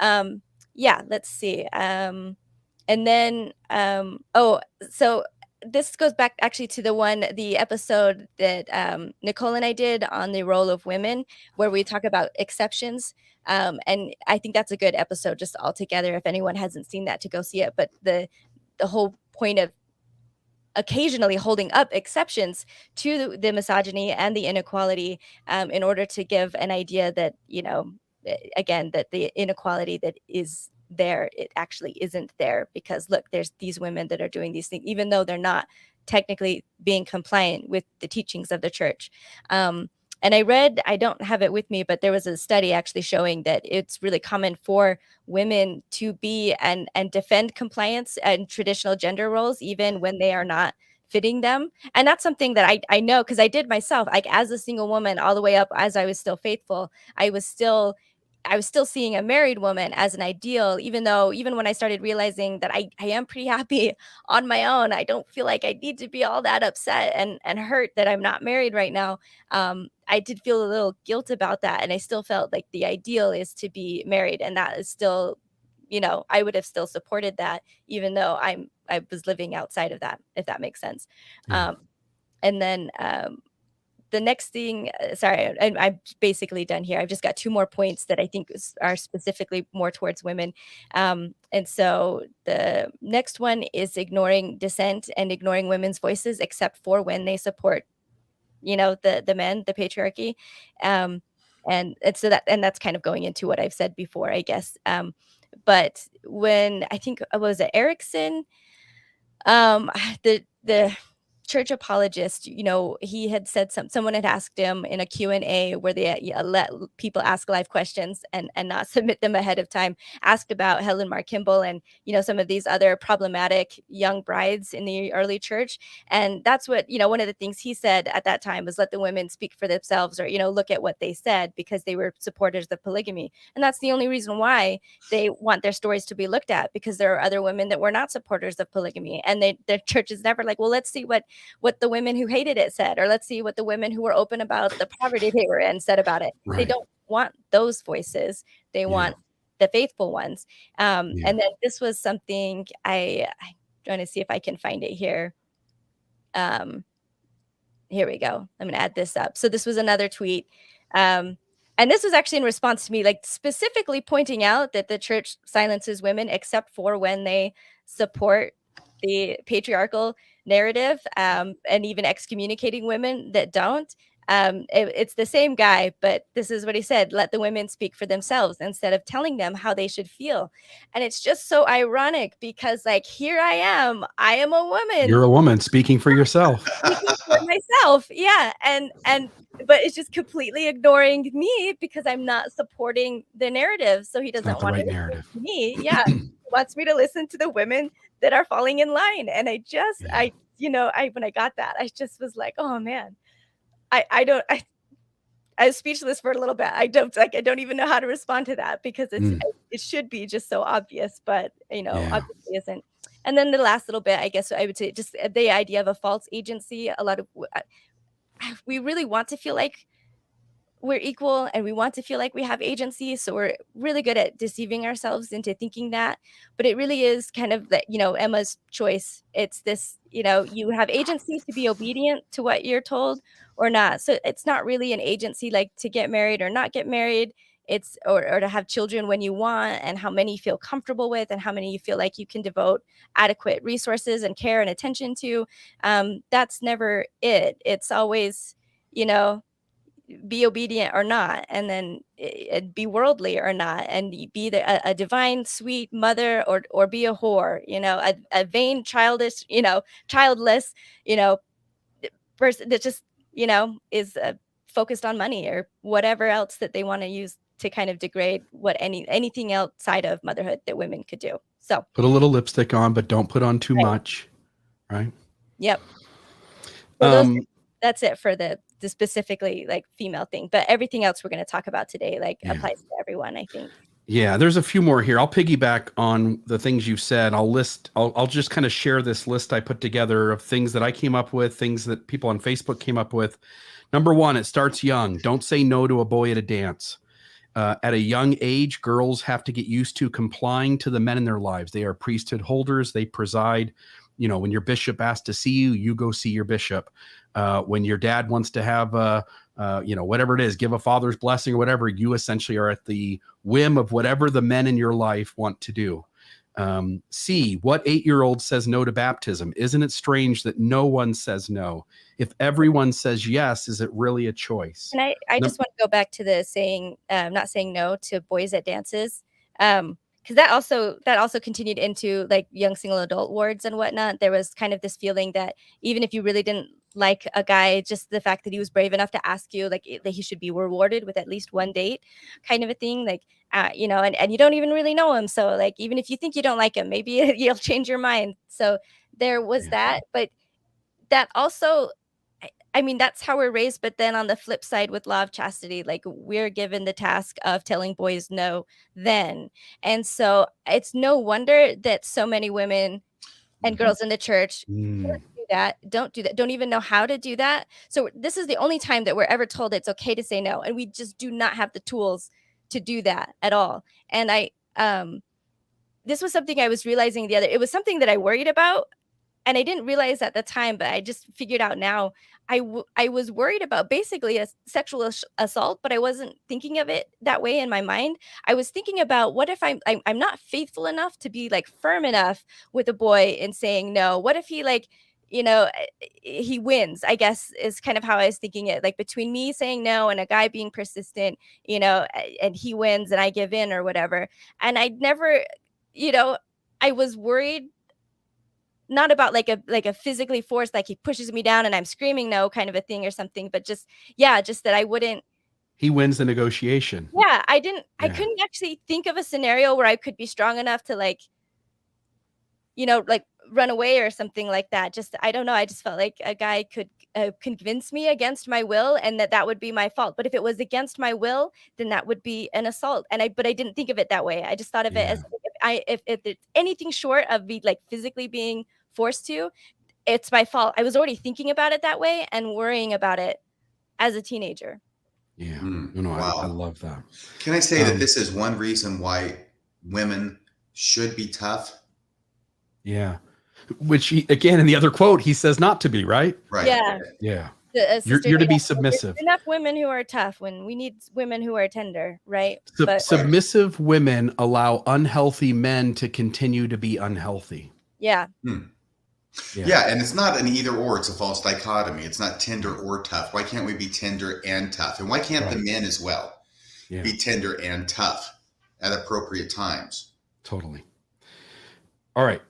let's see. And then, so this goes back actually to the episode that Nicole and I did on the role of women, where we talk about exceptions. And I think that's a good episode just altogether. If anyone hasn't seen that, to go see it. But the whole point of occasionally holding up exceptions to the misogyny and the inequality, in order to give an idea that, again, that the inequality that is there, it actually isn't there, because look, there's these women that are doing these things, even though they're not technically being compliant with the teachings of the church. And I don't have it with me, but there was a study actually showing that it's really common for women to be and defend compliance and traditional gender roles, even when they are not fitting them. And that's something that I know, because I did myself, like as a single woman all the way up, as I was still faithful, I was still seeing a married woman as an ideal, even when I started realizing that I am pretty happy on my own. I don't feel like I need to be all that upset and hurt that I'm not married right now. I did feel a little guilt about that. And I still felt like the ideal is to be married. And that is still, I would have still supported that, even though I was living outside of that, if that makes sense. Yeah. And then the next thing, sorry, I'm basically done here. I've just got 2 more points that I think are specifically more towards women. And so the next one is ignoring dissent and ignoring women's voices, except for when they support, the men, the patriarchy. And so that's kind of going into what I've said before, I guess. But when I think, was it Erickson? The church apologist, he had said someone had asked him in a Q&A where they let people ask live questions and not submit them ahead of time, asked about Helen Mar Kimball and, some of these other problematic young brides in the early church. And that's what, one of the things he said at that time was, let the women speak for themselves, or, look at what they said, because they were supporters of polygamy. And that's the only reason why they want their stories to be looked at, because there are other women that were not supporters of polygamy. And their church is never like, well, let's see what the women who hated it said, or let's see what the women who were open about the poverty they were in said about it. Right. They don't want those voices. They want the faithful ones. And then this was something I'm trying to see if I can find it here. Here we go. I'm going to add this up. So this was another tweet. And this was actually in response to me, like specifically pointing out that the church silences women except for when they support the patriarchal narrative, and even excommunicating women that don't. It's the same guy, but this is what he said: let the women speak for themselves instead of telling them how they should feel. And it's just so ironic, because like, here I am a woman. You're a woman speaking for yourself. Speaking for myself. Yeah. But it's just completely ignoring me because I'm not supporting the narrative. So he doesn't Not the want right to narrative. listen to me. Yeah. He wants me to listen to the women that are falling in line. And I just, when I got that, I just was like, oh man, I was speechless for a little bit. I don't even know how to respond to that, because it should be just so obvious, but obviously isn't. And then the last little bit, I guess I would say, just the idea of a false agency. A lot of we really want to feel like we're equal, and we want to feel like we have agency. So we're really good at deceiving ourselves into thinking that. But it really is kind of that, Emma's choice. It's this, you have agency to be obedient to what you're told or not. So it's not really an agency like to get married or not get married. It's or to have children when you want, and how many you feel comfortable with, and how many you feel like you can devote adequate resources and care and attention to. That's never it. It's always, be obedient or not, and then be worldly or not, and be a divine sweet mother, or be a whore, a vain childish, childless, person that just, is focused on money or whatever else that they want to use to kind of degrade anything outside of motherhood that women could do. So Put a little lipstick on, but don't put on too much. Right. Yep. So that's it for the specifically like female thing, but everything else we're going to talk about today applies to everyone, I think. Yeah, there's a few more here. I'll piggyback on the things you've said. I'll just kind of share this list I put together of things that I came up with, things that people on Facebook came up with. Number 1, it starts young. Don't say no to a boy at a dance. At a young age, girls have to get used to complying to the men in their lives. They are priesthood holders. They preside. When your bishop asks to see you, you go see your bishop. When your dad wants to have, whatever it is, give a father's blessing or whatever, you essentially are at the whim of whatever the men in your life want to do. C, what 8-year-old says no to baptism? Isn't it strange that no one says no? If everyone says yes, is it really a choice? And I just want to go back to the saying, not saying no to boys at dances. Because that also continued into like young single adult wards and whatnot. There was kind of this feeling that even if you really didn't like a guy, just the fact that he was brave enough to ask you, like, that he should be rewarded with at least one date, kind of a thing. Like, and you don't even really know him, so like, even if you think you don't like him, maybe you'll change your mind. So there was that, but that also, I mean, that's how we're raised. But then on the flip side, with law of chastity, like we're given the task of telling boys no then. And so it's no wonder that so many women and girls in the church don't do that, don't even know how to do that. So this is the only time that we're ever told it's okay to say no. And we just do not have the tools to do that at all. And this was something I was realizing it was something that I worried about. And I didn't realize at the time, but I just figured out now. I was worried about basically a sexual assault, but I wasn't thinking of it that way in my mind. I was thinking about, what if I'm not faithful enough to be like firm enough with a boy in saying no? What if he like, he wins, I guess, is kind of how I was thinking it, like between me saying no and a guy being persistent, and he wins and I give in or whatever. And I never, I was worried not about like a physically forced, like he pushes me down and I'm screaming no kind of a thing or something, but just that I wouldn't. He wins the negotiation. Yeah, I couldn't actually think of a scenario where I could be strong enough to like run away or something like that. Just, I don't know. I just felt like a guy could convince me against my will, and that would be my fault. But if it was against my will, then that would be an assault. But I didn't think of it that way. I just thought of it as, if it's anything short of be like physically being forced to, it's my fault. I was already thinking about it that way and worrying about it as a teenager. Yeah. Wow. I love that. Can I say that this is one reason why women should be tough? Yeah. Which again, in the other quote, he says not to be, right? Right. Yeah. Yeah. You're to be submissive. There's enough women who are tough when we need women who are tender, right? Submissive women allow unhealthy men to continue to be unhealthy. Yeah. Yeah, and it's not an either or, it's a false dichotomy. It's not tender or tough. Why can't we be tender and tough? And why can't the men as well be tender and tough at appropriate times? Totally. All right.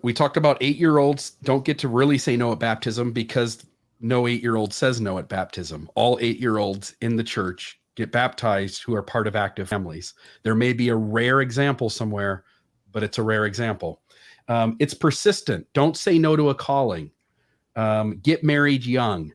We talked about 8-year-olds don't get to really say no at baptism because no 8-year-old says no at baptism. All 8-year-olds in the church get baptized who are part of active families. There may be a rare example somewhere, but it's a rare example. It's persistent. Don't say no to a calling. Get married young.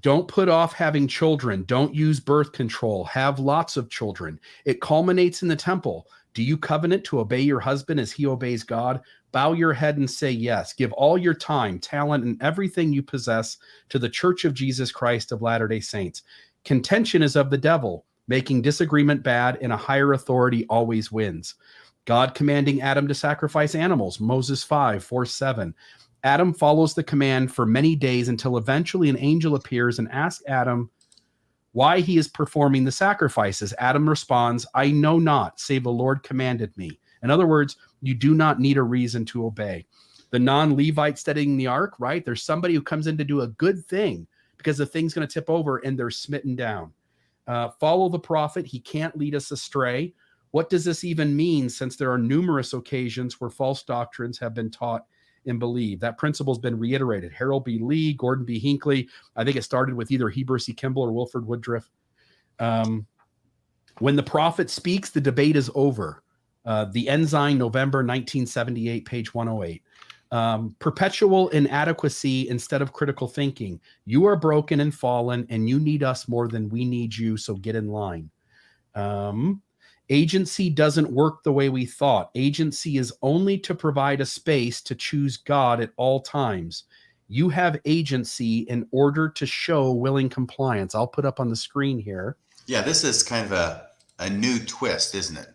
Don't put off having children. Don't use birth control. Have lots of children. It culminates in the temple. Do you covenant to obey your husband as he obeys God? Bow your head and say yes. Give all your time, talent, and everything you possess to the Church of Jesus Christ of Latter-day Saints. Contention is of the devil. Making disagreement bad, and a higher authority always wins. God commanding Adam to sacrifice animals, Moses 5:4-7. Adam follows the command for many days until eventually an angel appears and asks Adam why he is performing the sacrifices. Adam responds, I know not, save the Lord commanded me. In other words, you do not need a reason to obey. The non-Levite studying the ark, right? There's somebody who comes in to do a good thing because the thing's going to tip over and they're smitten down. Follow the prophet. He can't lead us astray. What does this even mean, since there are numerous occasions where false doctrines have been taught and believed? That principle has been reiterated. Harold B. Lee, Gordon B. Hinckley. I think it started with either Heber C. Kimball or Wilford Woodruff. When the prophet speaks, the debate is over. The Ensign, November 1978, page 108. Perpetual inadequacy instead of critical thinking. You are broken and fallen, and you need us more than we need you, so get in line. Agency doesn't work the way we thought. Agency is only to provide a space to choose God at all times. You have agency in order to show willing compliance. I'll put up on the screen here. Yeah, this is kind of a new twist, isn't it?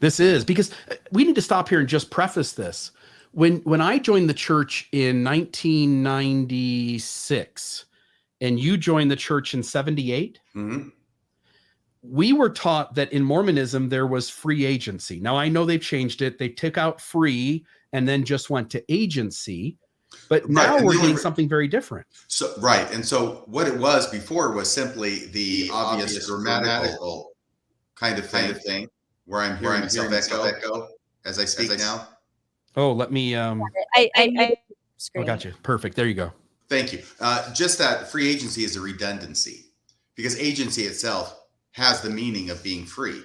This is, because we need to stop here and just preface this. When I joined the church in 1996 and you joined the church in 78, we were taught that in Mormonism, there was free agency. Now, I know they've changed it. They took out free and then just went to agency. But now we're getting something very different. So, right. And so what it was before was simply the obvious grammatical kind of thing where I'm hearing myself echo as I speak now. Oh, let me. I got you. Perfect. There you go. Thank you. Just that free agency is a redundancy, because agency itself has the meaning of being free,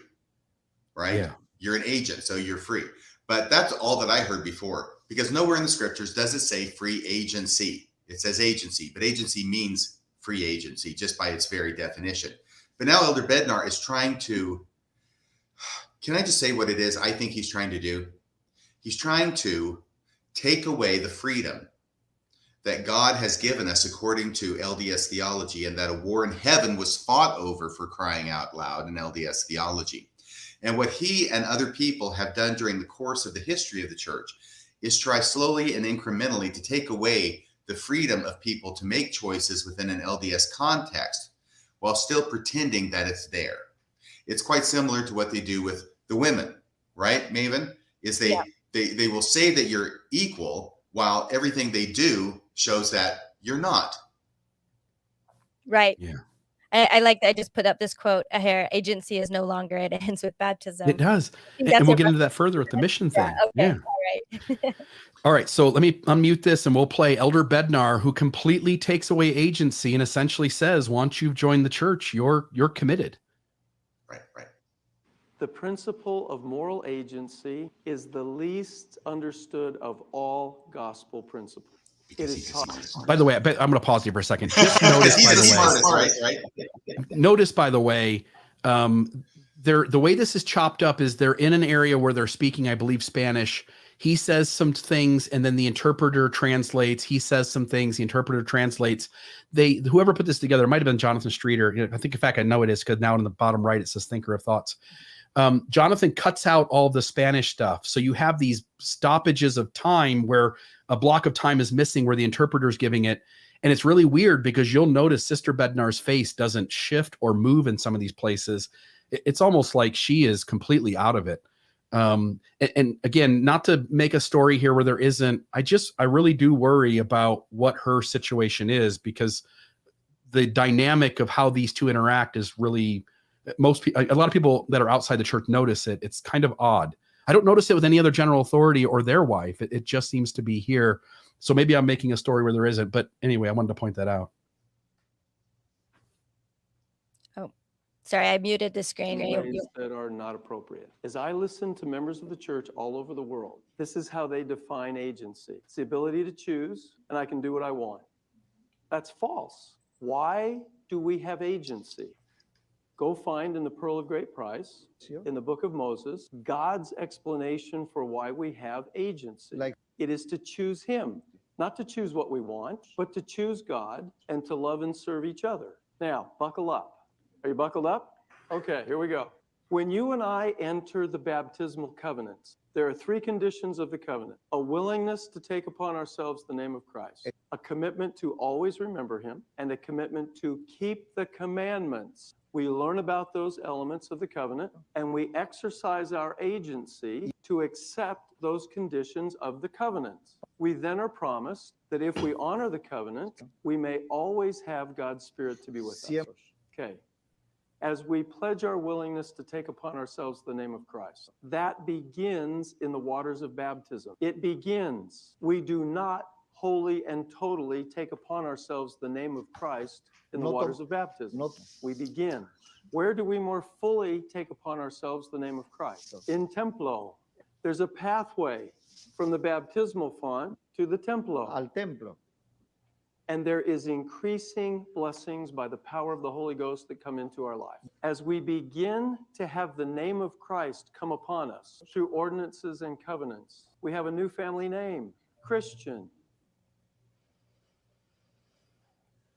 right? Yeah. You're an agent, so you're free. But that's all that I heard before, because nowhere in the scriptures does it say free agency. It says agency, but agency means free agency just by its very definition. But now Elder Bednar is trying to, can I just say what it is I think he's trying to do? He's trying to take away the freedom that God has given us according to LDS theology, and that a war in heaven was fought over, for crying out loud, in LDS theology. And what he and other people have done during the course of the history of the church is try slowly and incrementally to take away the freedom of people to make choices within an LDS context while still pretending that it's there. It's quite similar to what they do with the women, right, Maven? Is they will say that you're equal while everything they do shows that you're not. Right. Yeah. I like that. I just put up this quote here: agency is no longer, it ends with baptism. It does. And we'll get into that further with the mission thing. Okay. Yeah. All right. All right. So let me unmute this and we'll play Elder Bednar, who completely takes away agency and essentially says, once you've joined the church, you're committed. Right, right. The principle of moral agency is the least understood of all gospel principles. It is taught. By the way, I'm going to pause you for a second. Just notice, by the way, notice, by the way, the way this is chopped up is they're in an area where they're speaking, I believe, Spanish. He says some things and then the interpreter translates. He says some things, the interpreter translates. Whoever put this together, it might have been Jonathan Streeter. I think, in fact, I know it is, because now in the bottom right, it says thinker of thoughts. Jonathan cuts out all the Spanish stuff. So you have these stoppages of time where a block of time is missing where the interpreter is giving it. And it's really weird because you'll notice Sister Bednar's face doesn't shift or move in some of these places. It's almost like she is completely out of it. And again, not to make a story here where there isn't, I really do worry about what her situation is, because the dynamic of how these two interact is really, a lot of people that are outside the church notice it. It's kind of odd. I don't notice it with any other general authority or their wife. It just seems to be here. So maybe I'm making a story where there isn't. But anyway, I wanted to point that out. Oh, sorry, I muted the screen. Ways that are not appropriate. As I listen to members of the church all over the world, this is how they define agency. It's the ability to choose, and I can do what I want. That's false. Why do we have agency? Go find in the Pearl of Great Price, in the book of Moses, God's explanation for why we have agency. It is to choose him, not to choose what we want, but to choose God and to love and serve each other. Now, buckle up. Are you buckled up? Okay, here we go. When you and I enter the baptismal covenants, there are three conditions of the covenant: a willingness to take upon ourselves the name of Christ, a commitment to always remember him, and a commitment to keep the commandments. We learn about those elements of the covenant, and we exercise our agency to accept those conditions of the covenant. We then are promised that if we honor the covenant, we may always have God's Spirit to be with us. Okay. As we pledge our willingness to take upon ourselves the name of Christ, that begins in the waters of baptism. It begins. We do not wholly and totally take upon ourselves the name of Christ in the waters of baptism. We begin. Where do we more fully take upon ourselves the name of Christ? In Templo. There's a pathway from the baptismal font to the Templo. Al templo. And there is increasing blessings by the power of the Holy Ghost that come into our life. As we begin to have the name of Christ come upon us through ordinances and covenants, we have a new family name, Christian.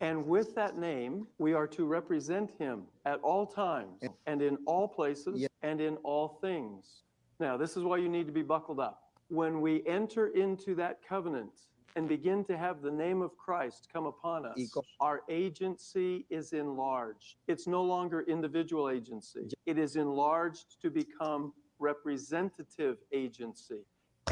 And with that name, we are to represent him at all times and in all places and in all things. Now, this is why you need to be buckled up. When we enter into that covenant and begin to have the name of Christ come upon us, our agency is enlarged. It's no longer individual agency. It is enlarged to become representative agency,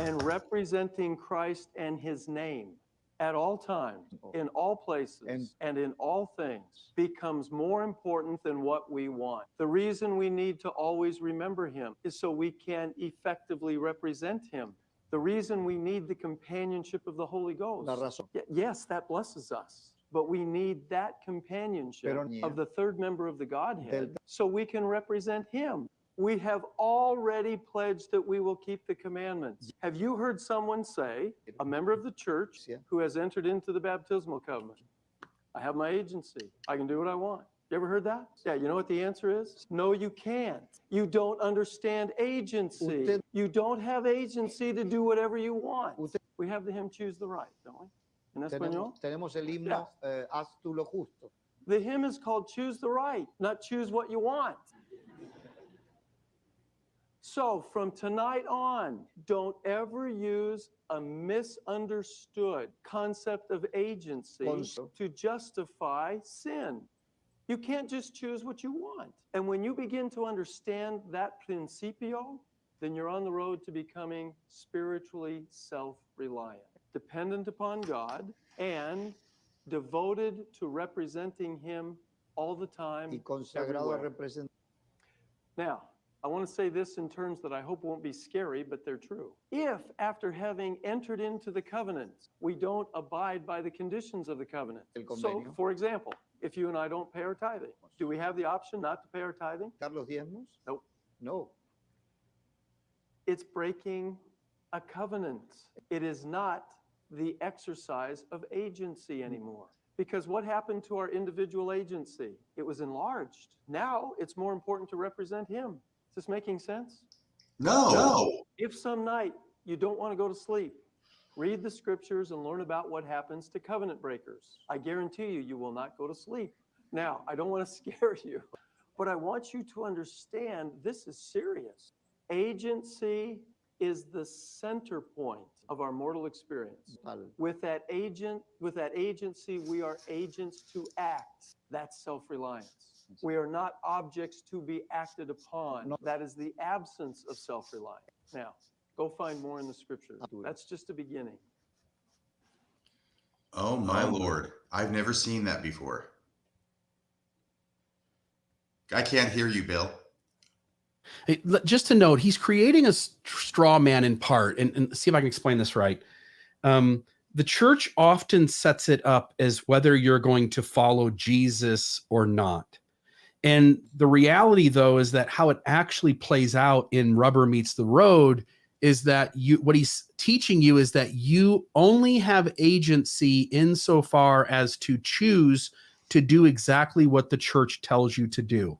and representing Christ and his name at all times, in all places, and in all things becomes more important than what we want. The reason we need to always remember him is so we can effectively represent him. The reason we need the companionship of the Holy Ghost, yes, that blesses us, but we need that companionship of the third member of the Godhead so we can represent him. We have already pledged that we will keep the commandments. Have you heard someone say, a member of the church who has entered into the baptismal covenant, I have my agency, I can do what I want? You ever heard that? Yeah, you know what the answer is? No, you can't. You don't understand agency. You don't have agency to do whatever you want. We have the hymn Choose the Right, don't we? In Espanol? Tenemos el himno, haz tú lo justo. The hymn is called Choose the Right, not choose what you want. So from tonight on, don't ever use a misunderstood concept of agency to justify sin. You can't just choose what you want. And when you begin to understand that principio, then you're on the road to becoming spiritually self-reliant, dependent upon God, and devoted to representing Him all the time. Y consagrado a representar. Now, I want to say this in terms that I hope won't be scary, but they're true. If, after having entered into the covenant, we don't abide by the conditions of the covenant. So, for example, if you and I don't pay our tithing, do we have the option not to pay our tithing? ¿Dar los diezmos? Nope. No. It's breaking a covenant. It is not the exercise of agency anymore. Because what happened to our individual agency? It was enlarged. Now it's more important to represent Him. Is this making sense? No. If some night you don't want to go to sleep, read the scriptures and learn about what happens to covenant breakers. I guarantee you, you will not go to sleep. Now, I don't want to scare you, but I want you to understand this is serious. Agency is the center point of our mortal experience. With that agency, we are agents to act. That's self-reliance. We are not objects to be acted upon. That is the absence of self-reliance. Now, go find more in the scriptures. That's just a beginning. Oh my Lord. I've never seen that before. I can't hear you, Bill. Hey, just to note, he's creating a straw man in part, and see if I can explain this right. The church often sets it up as whether you're going to follow Jesus or not. And the reality, though, is that how it actually plays out in Rubber Meets the Road is that what he's teaching you is that you only have agency insofar as to choose to do exactly what the church tells you to do.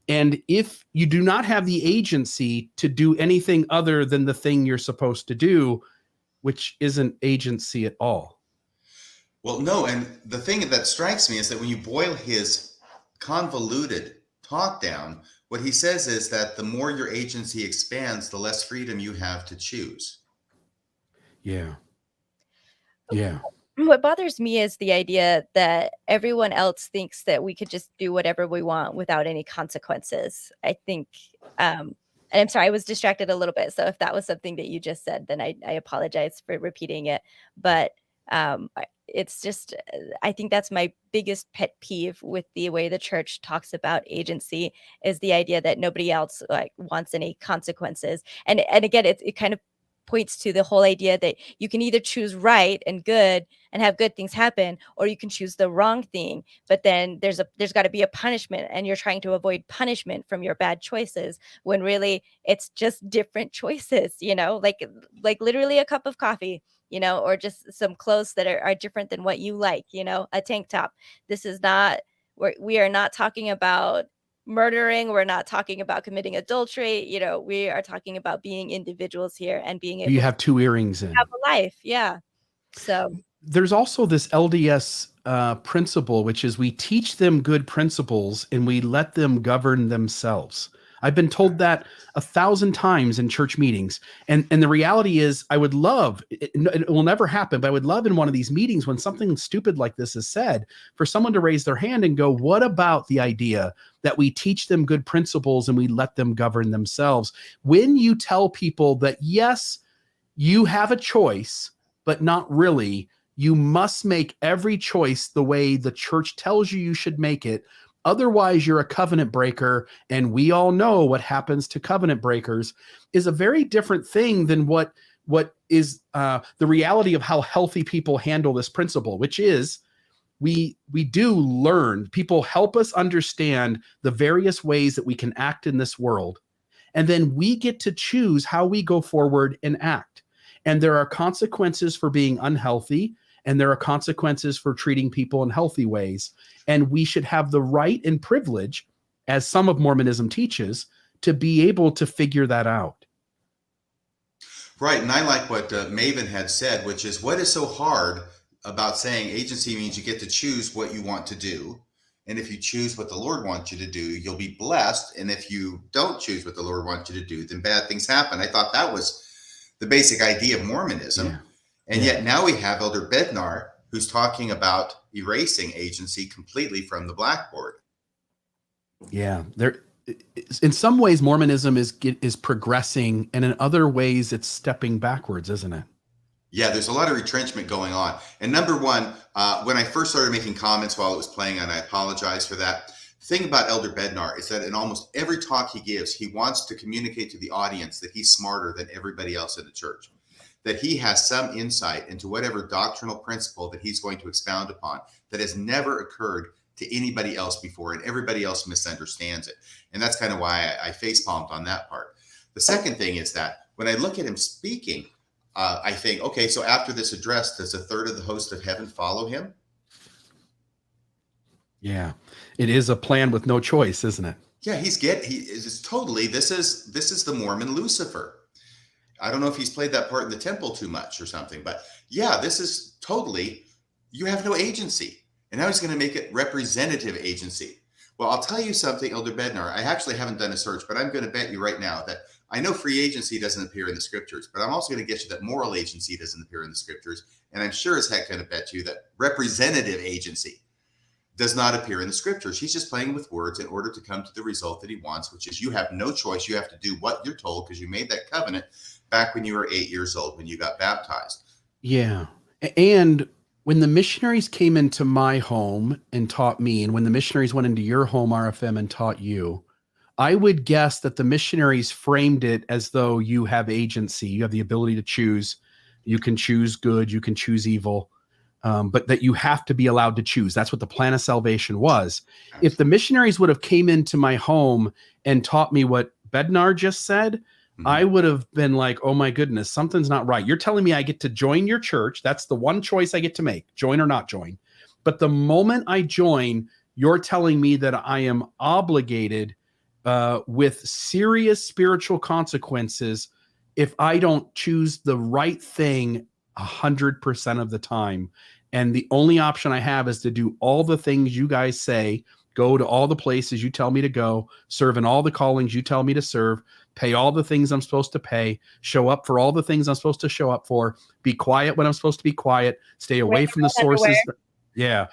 And if you do not have the agency to do anything other than the thing you're supposed to do, which isn't agency at all. Well, no, and the thing that strikes me is that when you boil his convoluted talk down, what he says is that the more your agency expands, the less freedom you have to choose. Yeah. Yeah. What bothers me is the idea that everyone else thinks that we could just do whatever we want without any consequences. I think, and I'm sorry, I was distracted a little bit. So if that was something that you just said, then I apologize for repeating it. But it's just, I think that's my biggest pet peeve with the way the church talks about agency, is the idea that nobody else wants any consequences. And again, it kind of points to the whole idea that you can either choose right and good and have good things happen, or you can choose the wrong thing. But then there's got to be a punishment, and you're trying to avoid punishment from your bad choices, when really it's just different choices, like literally a cup of coffee, or just some clothes that are different than what you like, a tank top. This is not, we are not talking about murdering. We're not talking about committing adultery. We are talking about being individuals here and being able you have two earrings in. have a life. Yeah. So there's also this LDS principle, which is we teach them good principles and we let them govern themselves. I've been told that 1,000 times in church meetings. And the reality is, I would love, it will never happen, but I would love in one of these meetings when something stupid like this is said, for someone to raise their hand and go, what about the idea that we teach them good principles and we let them govern themselves? When you tell people that, yes, you have a choice, but not really, you must make every choice the way the church tells you should make it. Otherwise, you're a covenant breaker, and we all know what happens to covenant breakers, is a very different thing than what is the reality of how healthy people handle this principle, which is we do learn. People help us understand the various ways that we can act in this world. And then we get to choose how we go forward and act. And there are consequences for being unhealthy, and there are consequences for treating people in healthy ways. And we should have the right and privilege, as some of Mormonism teaches, to be able to figure that out. Right. And I like what Maven had said, which is, what is so hard about saying agency means you get to choose what you want to do. And if you choose what the Lord wants you to do, you'll be blessed. And if you don't choose what the Lord wants you to do, then bad things happen. I thought that was the basic idea of Mormonism. Yeah. And yet now we have Elder Bednar, who's talking about erasing agency completely from the blackboard. Yeah. In some ways, Mormonism is progressing, and in other ways, it's stepping backwards, isn't it? Yeah, there's a lot of retrenchment going on. And number one, when I first started making comments while it was playing, and I apologize for that, the thing about Elder Bednar is that in almost every talk he gives, he wants to communicate to the audience that he's smarter than everybody else in the church, that he has some insight into whatever doctrinal principle that he's going to expound upon that has never occurred to anybody else before, and everybody else misunderstands it. And that's kind of why I facepalmed on that part. The second thing is that when I look at him speaking, I think, okay, so after this address, does a third of the host of heaven follow him? Yeah, it is a plan with no choice, isn't it? Yeah, this is the Mormon Lucifer. I don't know if he's played that part in the temple too much or something, but yeah, this is totally, you have no agency. And now he's going to make it representative agency. Well, I'll tell you something, Elder Bednar. I actually haven't done a search, but I'm going to bet you right now that I know free agency doesn't appear in the scriptures, but I'm also going to get you that moral agency doesn't appear in the scriptures. And I'm sure as heck going to bet you that representative agency does not appear in the scriptures. He's just playing with words in order to come to the result that he wants, which is you have no choice. You have to do what you're told because you made that covenant back when you were 8 years old, when you got baptized. Yeah. And when the missionaries came into my home and taught me, and when the missionaries went into your home, RFM, and taught you, I would guess that the missionaries framed it as though you have agency. You have the ability to choose. You can choose good. You can choose evil. But that you have to be allowed to choose. That's what the plan of salvation was. If the missionaries would have came into my home and taught me what Bednar just said, I would have been like, oh my goodness, something's not right. You're telling me I get to join your church. That's the one choice I get to make, join or not join. But the moment I join, you're telling me that I am obligated with serious spiritual consequences if I don't choose the right thing 100% of the time. And the only option I have is to do all the things you guys say, go to all the places you tell me to go, serve in all the callings you tell me to serve, pay all the things I'm supposed to pay, show up for all the things I'm supposed to show up for, be quiet when I'm supposed to be quiet, stay away from the sources. Yeah.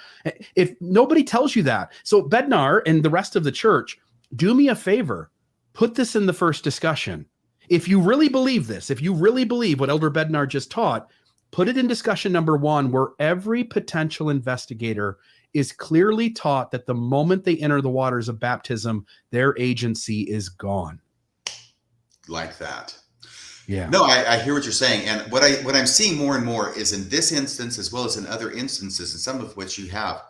If nobody tells you that. So Bednar and the rest of the church, do me a favor, put this in the first discussion. If you really believe this, if you really believe what Elder Bednar just taught, put it in discussion number 1, where every potential investigator is clearly taught that the moment they enter the waters of baptism, their agency is gone. Like that. Yeah. No, I hear what you're saying. And what I'm seeing more and more is in this instance, as well as in other instances, and some of which you have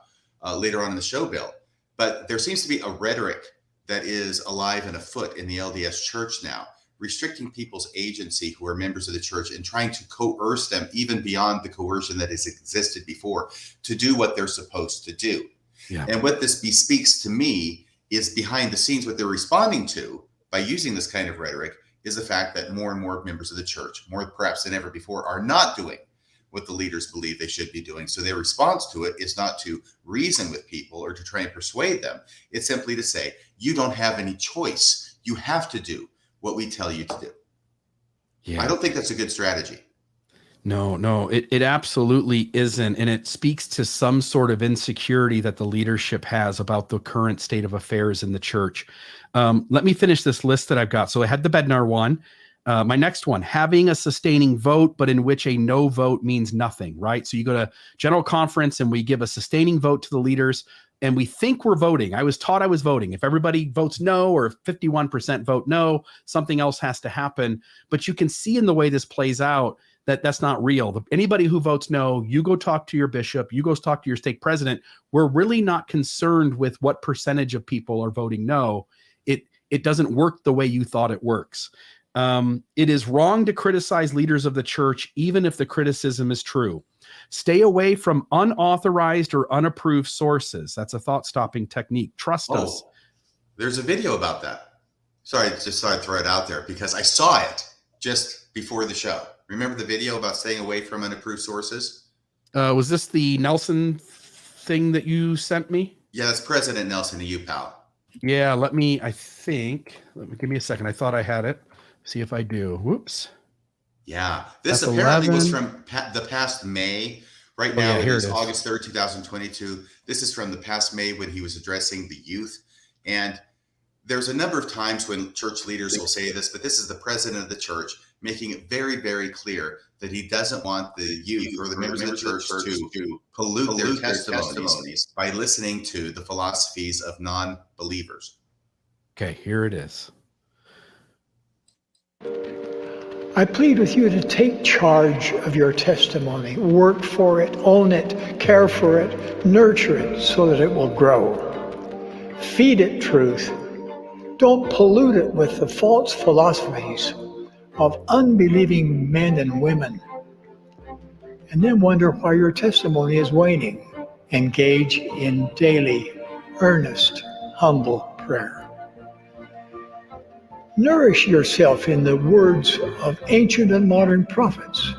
later on in the show, Bill, but there seems to be a rhetoric that is alive and afoot in the LDS church now, restricting people's agency who are members of the church and trying to coerce them even beyond the coercion that has existed before to do what they're supposed to do. Yeah. And what this bespeaks to me is behind the scenes, what they're responding to by using this kind of rhetoric is the fact that more and more members of the church, more perhaps than ever before, are not doing what the leaders believe they should be doing. So their response to it is not to reason with people or to try and persuade them. It's simply to say, you don't have any choice. You have to do what we tell you to do. Yeah. I don't think that's a good strategy. No, it absolutely isn't. And it speaks to some sort of insecurity that the leadership has about the current state of affairs in the church. Let me finish this list that I've got. So I had the Bednar one. My next one, having a sustaining vote, but in which a no vote means nothing, right? So you go to general conference and we give a sustaining vote to the leaders and we think we're voting. I was taught I was voting. If everybody votes no, or if 51% vote no, something else has to happen. But you can see in the way this plays out that that's not real. Anybody who votes no, you go talk to your bishop, you go talk to your stake president. We're really not concerned with what percentage of people are voting no. it doesn't work the way you thought it works. It is wrong to criticize leaders of the church, even if the criticism is true. Stay away from unauthorized or unapproved sources. That's a thought-stopping technique. Trust us. There's a video about that. Sorry, just thought I'd throw it out there because I saw it just before the show. Remember the video about staying away from unapproved sources? Was this the Nelson thing that you sent me? Yeah, that's President Nelson to you, pal. Yeah, give me a second. I thought I had it. See if I do. Whoops. Yeah, this That's apparently 11. was from the past May. Right now, here it is it is. August 3rd, 2022. This is from the past May when he was addressing the youth. And there's a number of times when church leaders will say this, but this is the president of the church making it very, very clear that he doesn't want the youth or the members of the church to pollute their testimonies by listening to the philosophies of non-believers. Okay, here it is. I plead with you to take charge of your testimony, work for it, own it, care for it, nurture it so that it will grow. Feed it truth. Don't pollute it with the false philosophies of unbelieving men and women, and then wonder why your testimony is waning. Engage in daily, earnest, humble prayer. Nourish yourself in the words of ancient and modern prophets.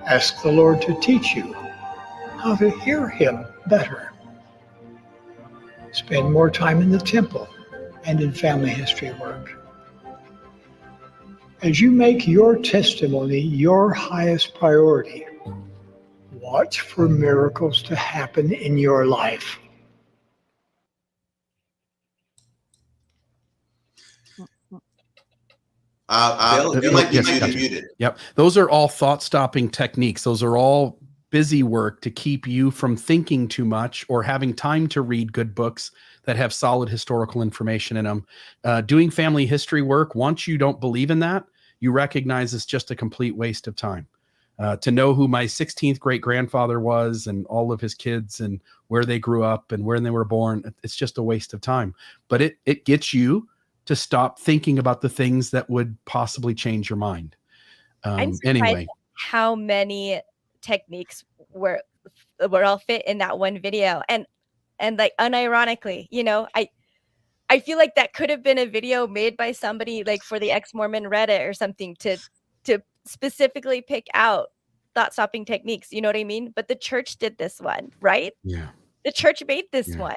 Ask the Lord to teach you how to hear Him better. Spend more time in the temple and in family history work. As you make your testimony your highest priority, watch for miracles to happen in your life. Bill, you might be muted. Yep. Those are all thought-stopping techniques. Those are all busy work to keep you from thinking too much or having time to read good books that have solid historical information in them. Doing family history work, once you don't believe in that, you recognize it's just a complete waste of time. To know who my 16th great-grandfather was and all of his kids and where they grew up and where they were born, it's just a waste of time. But it gets you to stop thinking about the things that would possibly change your mind. I'm surprised Anyway, how many techniques were all fit in that one video, and like unironically, I feel like that could have been a video made by somebody like for the ex-Mormon Reddit or something to specifically pick out thought-stopping techniques. You know what I mean? But the church did this one, right? yeah. The church made this one.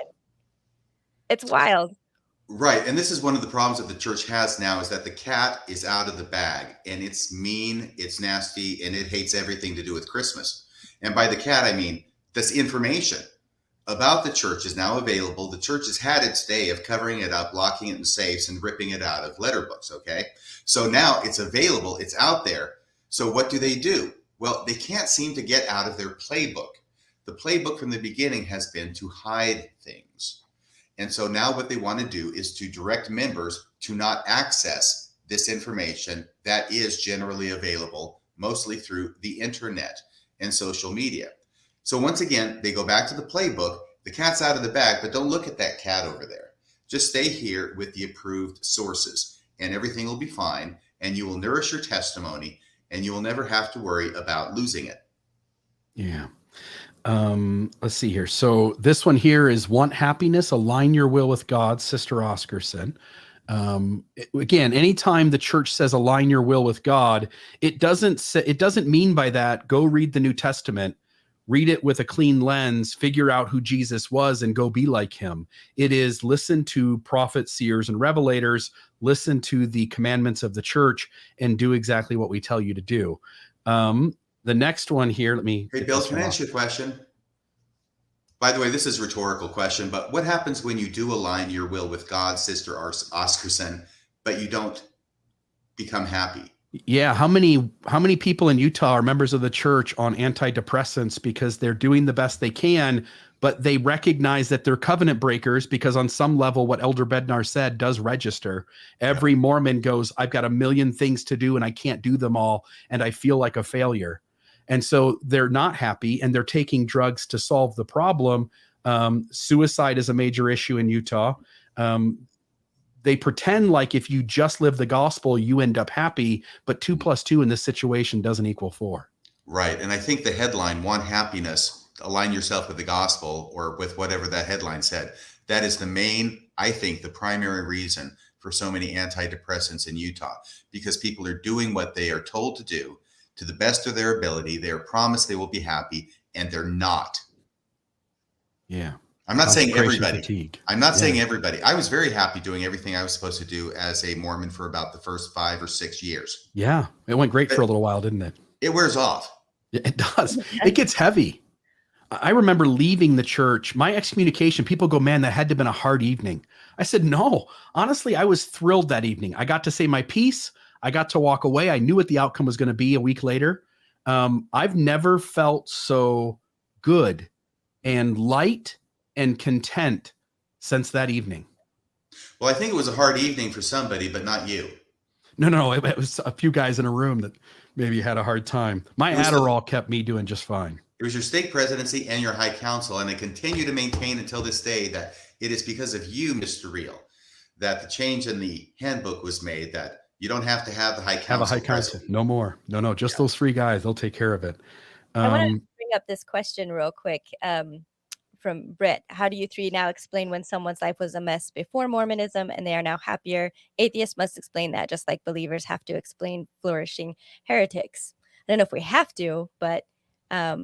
It's wild. Right. And this is one of the problems that the church has now is that the cat is out of the bag and it's mean, it's nasty, and it hates everything to do with Christmas. And by the cat, I mean this information about the church is now available. The church has had its day of covering it up, locking it in safes, and ripping it out of letter books. Okay. So now it's available. It's out there. So what do? Well, they can't seem to get out of their playbook. The playbook from the beginning has been to hide things. And so now what they want to do is to direct members to not access this information that is generally available, mostly through the internet and social media. So once again, they go back to the playbook. The cat's out of the bag, but don't look at that cat over there. Just stay here with the approved sources and everything will be fine. And you will nourish your testimony and you will never have to worry about losing it. Yeah. Let's see here. So this one here is Want Happiness, Align Your Will with God, Sister Oscarson. Again, anytime the church says align your will with God, it doesn't mean by that, go read the New Testament, read it with a clean lens, figure out who Jesus was and go be like him. It is listen to prophets, seers, and revelators, listen to the commandments of the church and do exactly what we tell you to do. The next one here, Hey, Bill, can I ask you a question? By the way, this is a rhetorical question, but what happens when you do align your will with God, Sister Oscarson, but you don't become happy? Yeah. How many people in Utah are members of the church on antidepressants because they're doing the best they can, but they recognize that they're covenant breakers because on some level, what Elder Bednar said does register. Every Mormon goes, I've got a million things to do and I can't do them all. And I feel like a failure. And so they're not happy and they're taking drugs to solve the problem. Suicide is a major issue in Utah. they pretend like if you just live the gospel, you end up happy, but 2 + 2 in this situation doesn't equal 4. Right. And I think the headline, "Want Happiness, Align Yourself with the Gospel," or with whatever that headline said, that is the main, I think, the primary reason for so many antidepressants in Utah, because people are doing what they are told to do to the best of their ability. They are promised they will be happy, and they're not. Yeah. I'm not saying Concentration everybody. fatigue. I'm not saying Yeah. everybody. I was very happy doing everything I was supposed to do as a Mormon for about the first 5 or 6 years. Yeah. It went great for a little while, didn't it? It wears off. Yeah, it does. It gets heavy. I remember leaving the church, my excommunication, people go, man, that had to have been a hard evening. I said, no, honestly, I was thrilled that evening. I got to say my piece. I got to walk away. I knew what the outcome was going to be a week later. I've never felt so good and light and content since that evening. Well, I think it was a hard evening for somebody, but not you. No, it was a few guys in a room that maybe had a hard time. My Adderall kept me doing just fine. It was your stake presidency and your high council, and I continue to maintain until this day that it is because of you, Mr. Real, that the change in the handbook was made, that you don't have to have the high council. Have a high council. No more. No, just those 3 guys. They'll take care of it. I want to bring up this question real quick from Britt. How do you 3 now explain when someone's life was a mess before Mormonism and they are now happier? Atheists must explain that, just like believers have to explain flourishing heretics. I don't know if we have to, but I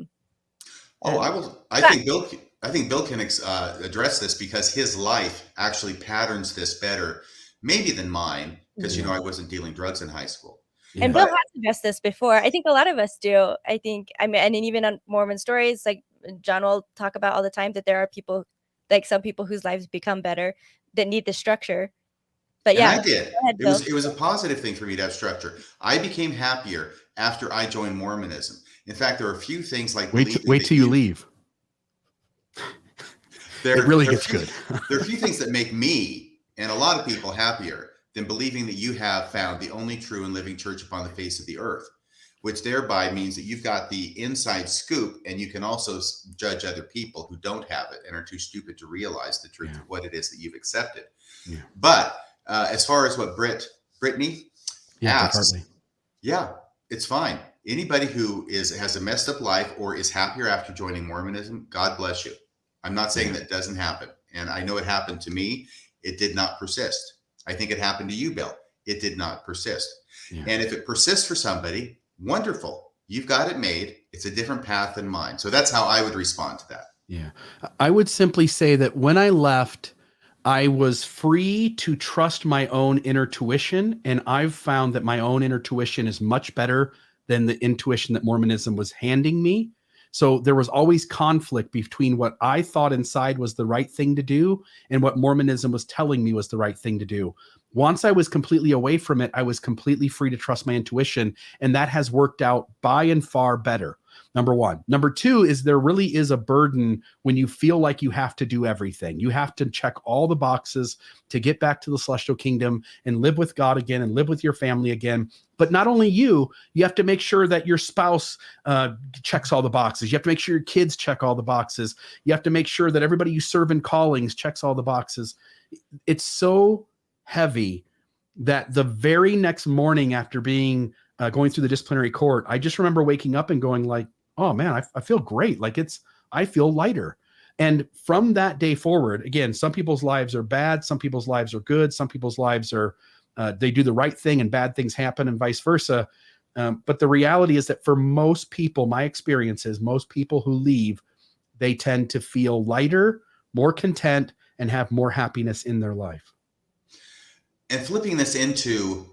think Bill can address this, because his life actually patterns this better, maybe than mine, because I wasn't dealing drugs in high school. And Bill has addressed this before. I think a lot of us do. I mean, and even on Mormon stories, like John will talk about all the time, that there are people, like some people whose lives become better that need the structure. But yeah, and I did. It was a positive thing for me to have structure. I became happier after I joined Mormonism. In fact, there are a few things like wait till you leave. It really gets good. There are a few things that make me and a lot of people happier than believing that you have found the only true and living church upon the face of the earth, which thereby means that you've got the inside scoop, and you can also judge other people who don't have it and are too stupid to realize the truth of what it is that you've accepted. Yeah. But as far as what Brittany asks, it's fine. Anybody who has a messed up life or is happier after joining Mormonism, God bless you. I'm not saying that doesn't happen. And I know it happened to me. It did not persist. I think it happened to you, Bill. It did not persist. Yeah. And if it persists for somebody, wonderful. You've got it made. It's a different path than mine. So that's how I would respond to that. Yeah. I would simply say that when I left, I was free to trust my own inner tuition. And I've found that my own inner tuition is much better than the intuition that Mormonism was handing me. So there was always conflict between what I thought inside was the right thing to do and what Mormonism was telling me was the right thing to do. Once I was completely away from it, I was completely free to trust my intuition. And that has worked out by and far better. Number 1. Number 2 is there really is a burden when you feel like you have to do everything. You have to check all the boxes to get back to the celestial kingdom and live with God again and live with your family again. But not only you have to make sure that your spouse checks all the boxes. You have to make sure your kids check all the boxes. You have to make sure that everybody you serve in callings checks all the boxes. It's so heavy that the very next morning after being going through the disciplinary court, I just remember waking up and going like, oh man, I feel great. Like I feel lighter. And from that day forward, again, some people's lives are bad. Some people's lives are good. Some people's lives are, they do the right thing and bad things happen and vice versa. But the reality is that for most people, my experience is most people who leave, they tend to feel lighter, more content, and have more happiness in their life. And flipping this into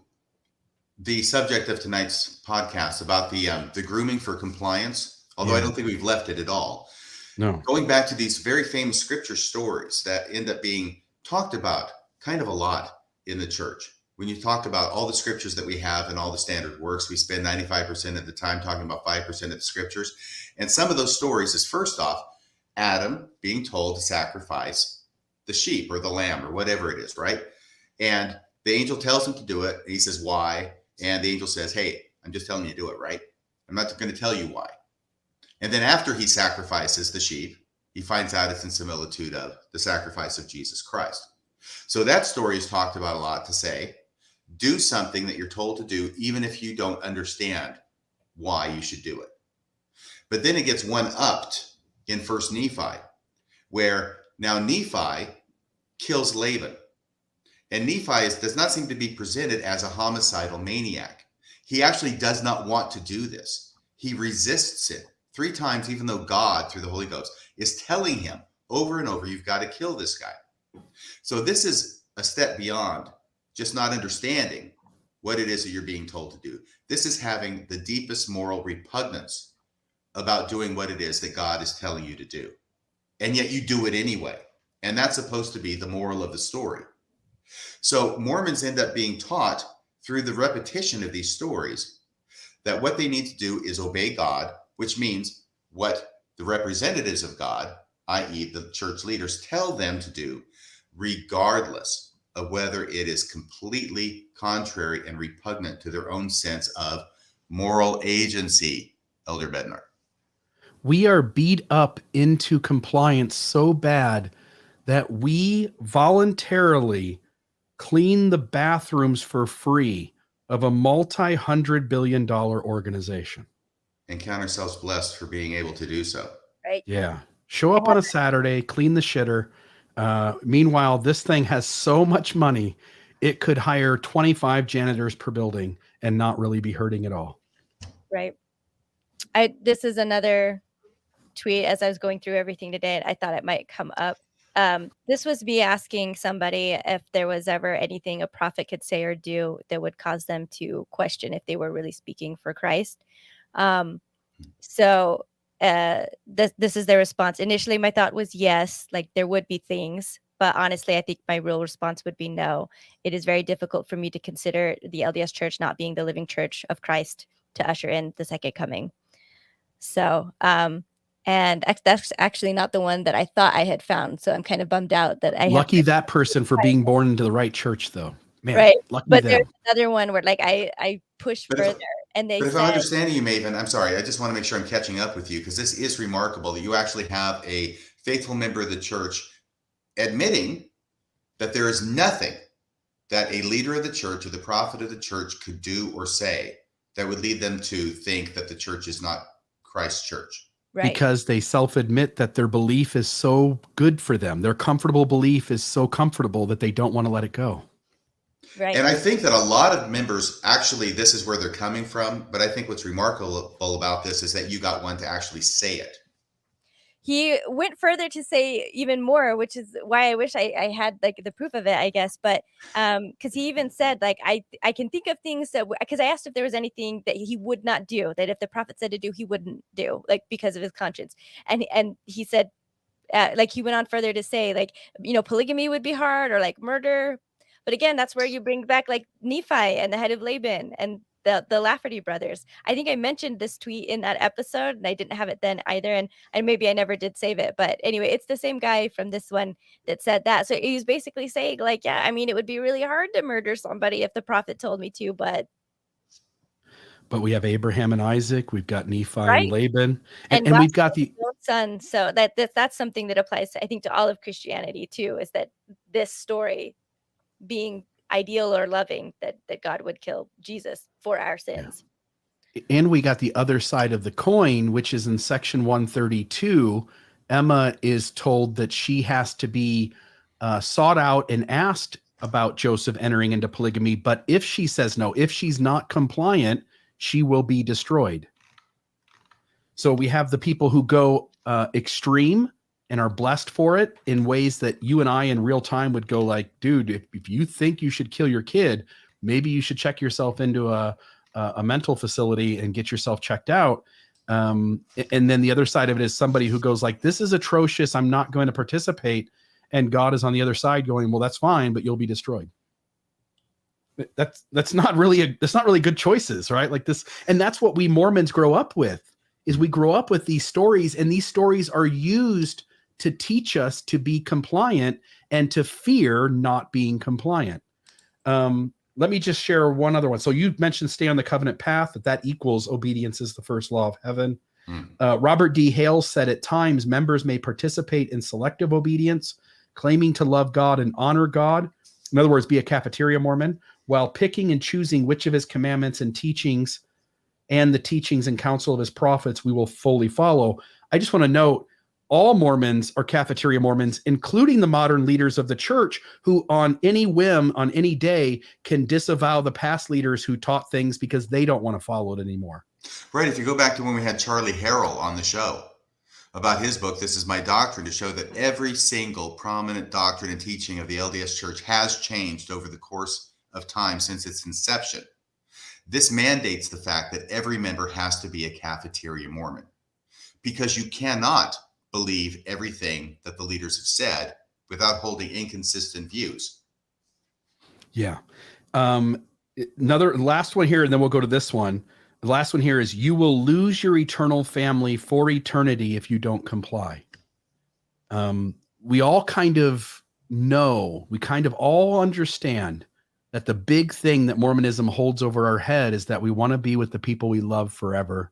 the subject of tonight's podcast about the grooming for compliance, although I don't think we've left it at all. No. Going back to these very famous scripture stories that end up being talked about kind of a lot in the church. When you talked about all the scriptures that we have and all the standard works, we spend 95% of the time talking about 5% of the scriptures. And some of those stories is, first off, Adam being told to sacrifice the sheep or the lamb or whatever it is, right? And the angel tells him to do it. And he says, why? And the angel says, hey, I'm just telling you to do it, right? I'm not going to tell you why. And then after he sacrifices the sheep, he finds out it's in similitude of the sacrifice of Jesus Christ. So that story is talked about a lot to say, do something that you're told to do, even if you don't understand why you should do it. But then it gets one-upped in First Nephi, where now Nephi kills Laban. And Nephi does not seem to be presented as a homicidal maniac. He actually does not want to do this. He resists it 3 times, even though God, through the Holy Ghost, is telling him over and over, you've got to kill this guy. So this is a step beyond just not understanding what it is that you're being told to do. This is having the deepest moral repugnance about doing what it is that God is telling you to do. And yet you do it anyway. And that's supposed to be the moral of the story. So Mormons end up being taught through the repetition of these stories that what they need to do is obey God, which means what the representatives of God, i.e. the church leaders, tell them to do, regardless of whether it is completely contrary and repugnant to their own sense of moral agency, Elder Bednar. We are beat up into compliance so bad that we voluntarily clean the bathrooms for free of a multi-hundred-billion-dollar organization. And count ourselves blessed for being able to do so. Right. Yeah. Show up on a Saturday, clean the shitter. Meanwhile, this thing has so much money, it could hire 25 janitors per building and not really be hurting at all. Right. This is another tweet as I was going through everything today. I thought it might come up. This was me asking somebody if there was ever anything a prophet could say or do that would cause them to question if they were really speaking for Christ. So this is their response. Initially, my thought was yes, like there would be things, but honestly, I think my real response would be no. It is very difficult for me to consider the LDS Church not being the living church of Christ to usher in the second coming. So, and that's actually not the one that I thought I had found. So I'm kind of bummed out that I lucky that person for being born into the right church, though. Man, right. Lucky but them. There's another one where like I push further, and they. But if said, I'm understanding you, Maven, I'm sorry. I just want to make sure I'm catching up with you, because this is remarkable that you actually have a faithful member of the church admitting that there is nothing that a leader of the church or the prophet of the church could do or say that would lead them to think that the church is not Christ's church. Right. Because they self-admit that their belief is so good for them. Their comfortable belief is so comfortable that they don't want to let it go. Right. And I think that a lot of members, actually, this is where they're coming from. But I think what's remarkable about this is that you got one to actually say it. He went further to say even more, which is why I wish I had like the proof of it, I guess. But because he even said like I can think of things that because I asked if there was anything that he would not do, that if the prophet said to do, he wouldn't do, like because of his conscience. And he said like he went on further to say like, you know, polygamy would be hard, or like murder. But again, that's where you bring back like Nephi and the head of Laban and the Lafferty brothers. I think I mentioned this tweet in that episode, and I didn't have it then either. And maybe I never did save it. But anyway, it's the same guy from this one that said that. So he's basically saying like, yeah, I mean, it would be really hard to murder somebody if the prophet told me to, but we have Abraham and Isaac, we've got Nephi right? and Laban, and we've got the son. So that's something that applies to, I think, to all of Christianity too, is that this story being ideal or loving, that God would kill Jesus for our sins. Yeah. And we got the other side of the coin, which is in section 132. Emma is told that she has to be sought out and asked about Joseph entering into polygamy. But if she says no, if she's not compliant, she will be destroyed. So we have the people who go extreme and are blessed for it in ways that you and I in real time would go like, dude, if you think you should kill your kid, maybe you should check yourself into a mental facility and get yourself checked out. And then the other side of it is somebody who goes like, this is atrocious, I'm not going to participate. And God is on the other side going, well, that's fine, but you'll be destroyed. That's not really good choices, right? Like this. And that's what we Mormons grow up with, is we grow up with these stories, and these stories are used to teach us to be compliant and to fear not being compliant. Let me just share one other one. So you mentioned stay on the covenant path, that equals obedience is the first law of heaven. Robert D. Hales said at times members may participate in selective obedience, claiming to love God and honor God, in other words, be a cafeteria Mormon, while picking and choosing which of his commandments and teachings and the teachings and counsel of his prophets we will fully follow. I just want to note, all Mormons are cafeteria Mormons, including the modern leaders of the church, who on any whim, on any day, can disavow the past leaders who taught things because they don't want to follow it anymore. Right. If you go back to when we had Charlie Harrell on the show about his book, This Is My Doctrine, to show that every single prominent doctrine and teaching of the LDS Church has changed over the course of time since its inception. This mandates the fact that every member has to be a cafeteria Mormon, because you cannot believe everything that the leaders have said without holding inconsistent views. Yeah. Another last one here, and then we'll go to this one. The last one here is, you will lose your eternal family for eternity if you don't comply. We all kind of know, we kind of all understand that the big thing that Mormonism holds over our head is that we want to be with the people we love forever.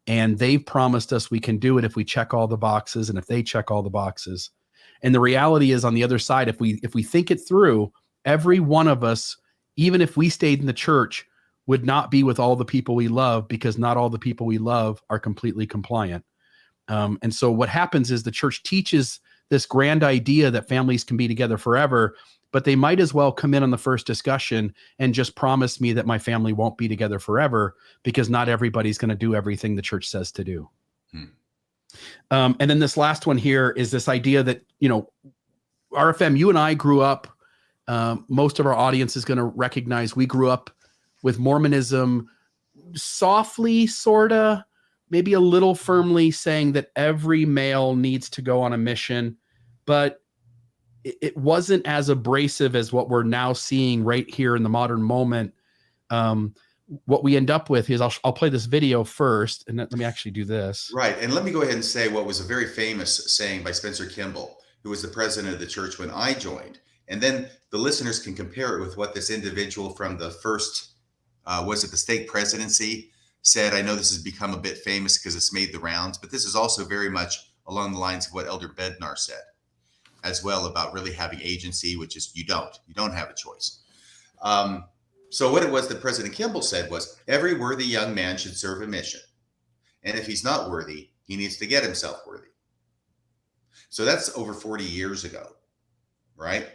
And they've promised us we can do it if we check all the boxes and if they check all the boxes. And the reality is, on the other side, if we think it through, every one of us, even if we stayed in the church, would not be with all the people we love, because not all the people we love are completely compliant. And so what happens is the church teaches this grand idea that families can be together forever, but they might as well come in on the first discussion and just promise me that my family won't be together forever, because not everybody's going to do everything the church says to do. And then this last one here is this idea that, RFM, you and I grew up, most of our audience is going to recognize we grew up with Mormonism softly, sorta, maybe a little firmly saying that every male needs to go on a mission, but it wasn't as abrasive as what we're now seeing right here in the modern moment. What we end up with is, I'll play this video first, and let me actually do this. Right. And let me go ahead and say what was a very famous saying by Spencer Kimball, who was the president of the church when I joined. And then the listeners can compare it with what this individual from the first, was it the stake presidency, said. I know this has become a bit famous because it's made the rounds, but this is also very much along the lines of what Elder Bednar said as well, about really having agency, which is you don't have a choice. So what it was that President Kimball said was, every worthy young man should serve a mission. And if he's not worthy, he needs to get himself worthy. So that's over 40 years ago, right?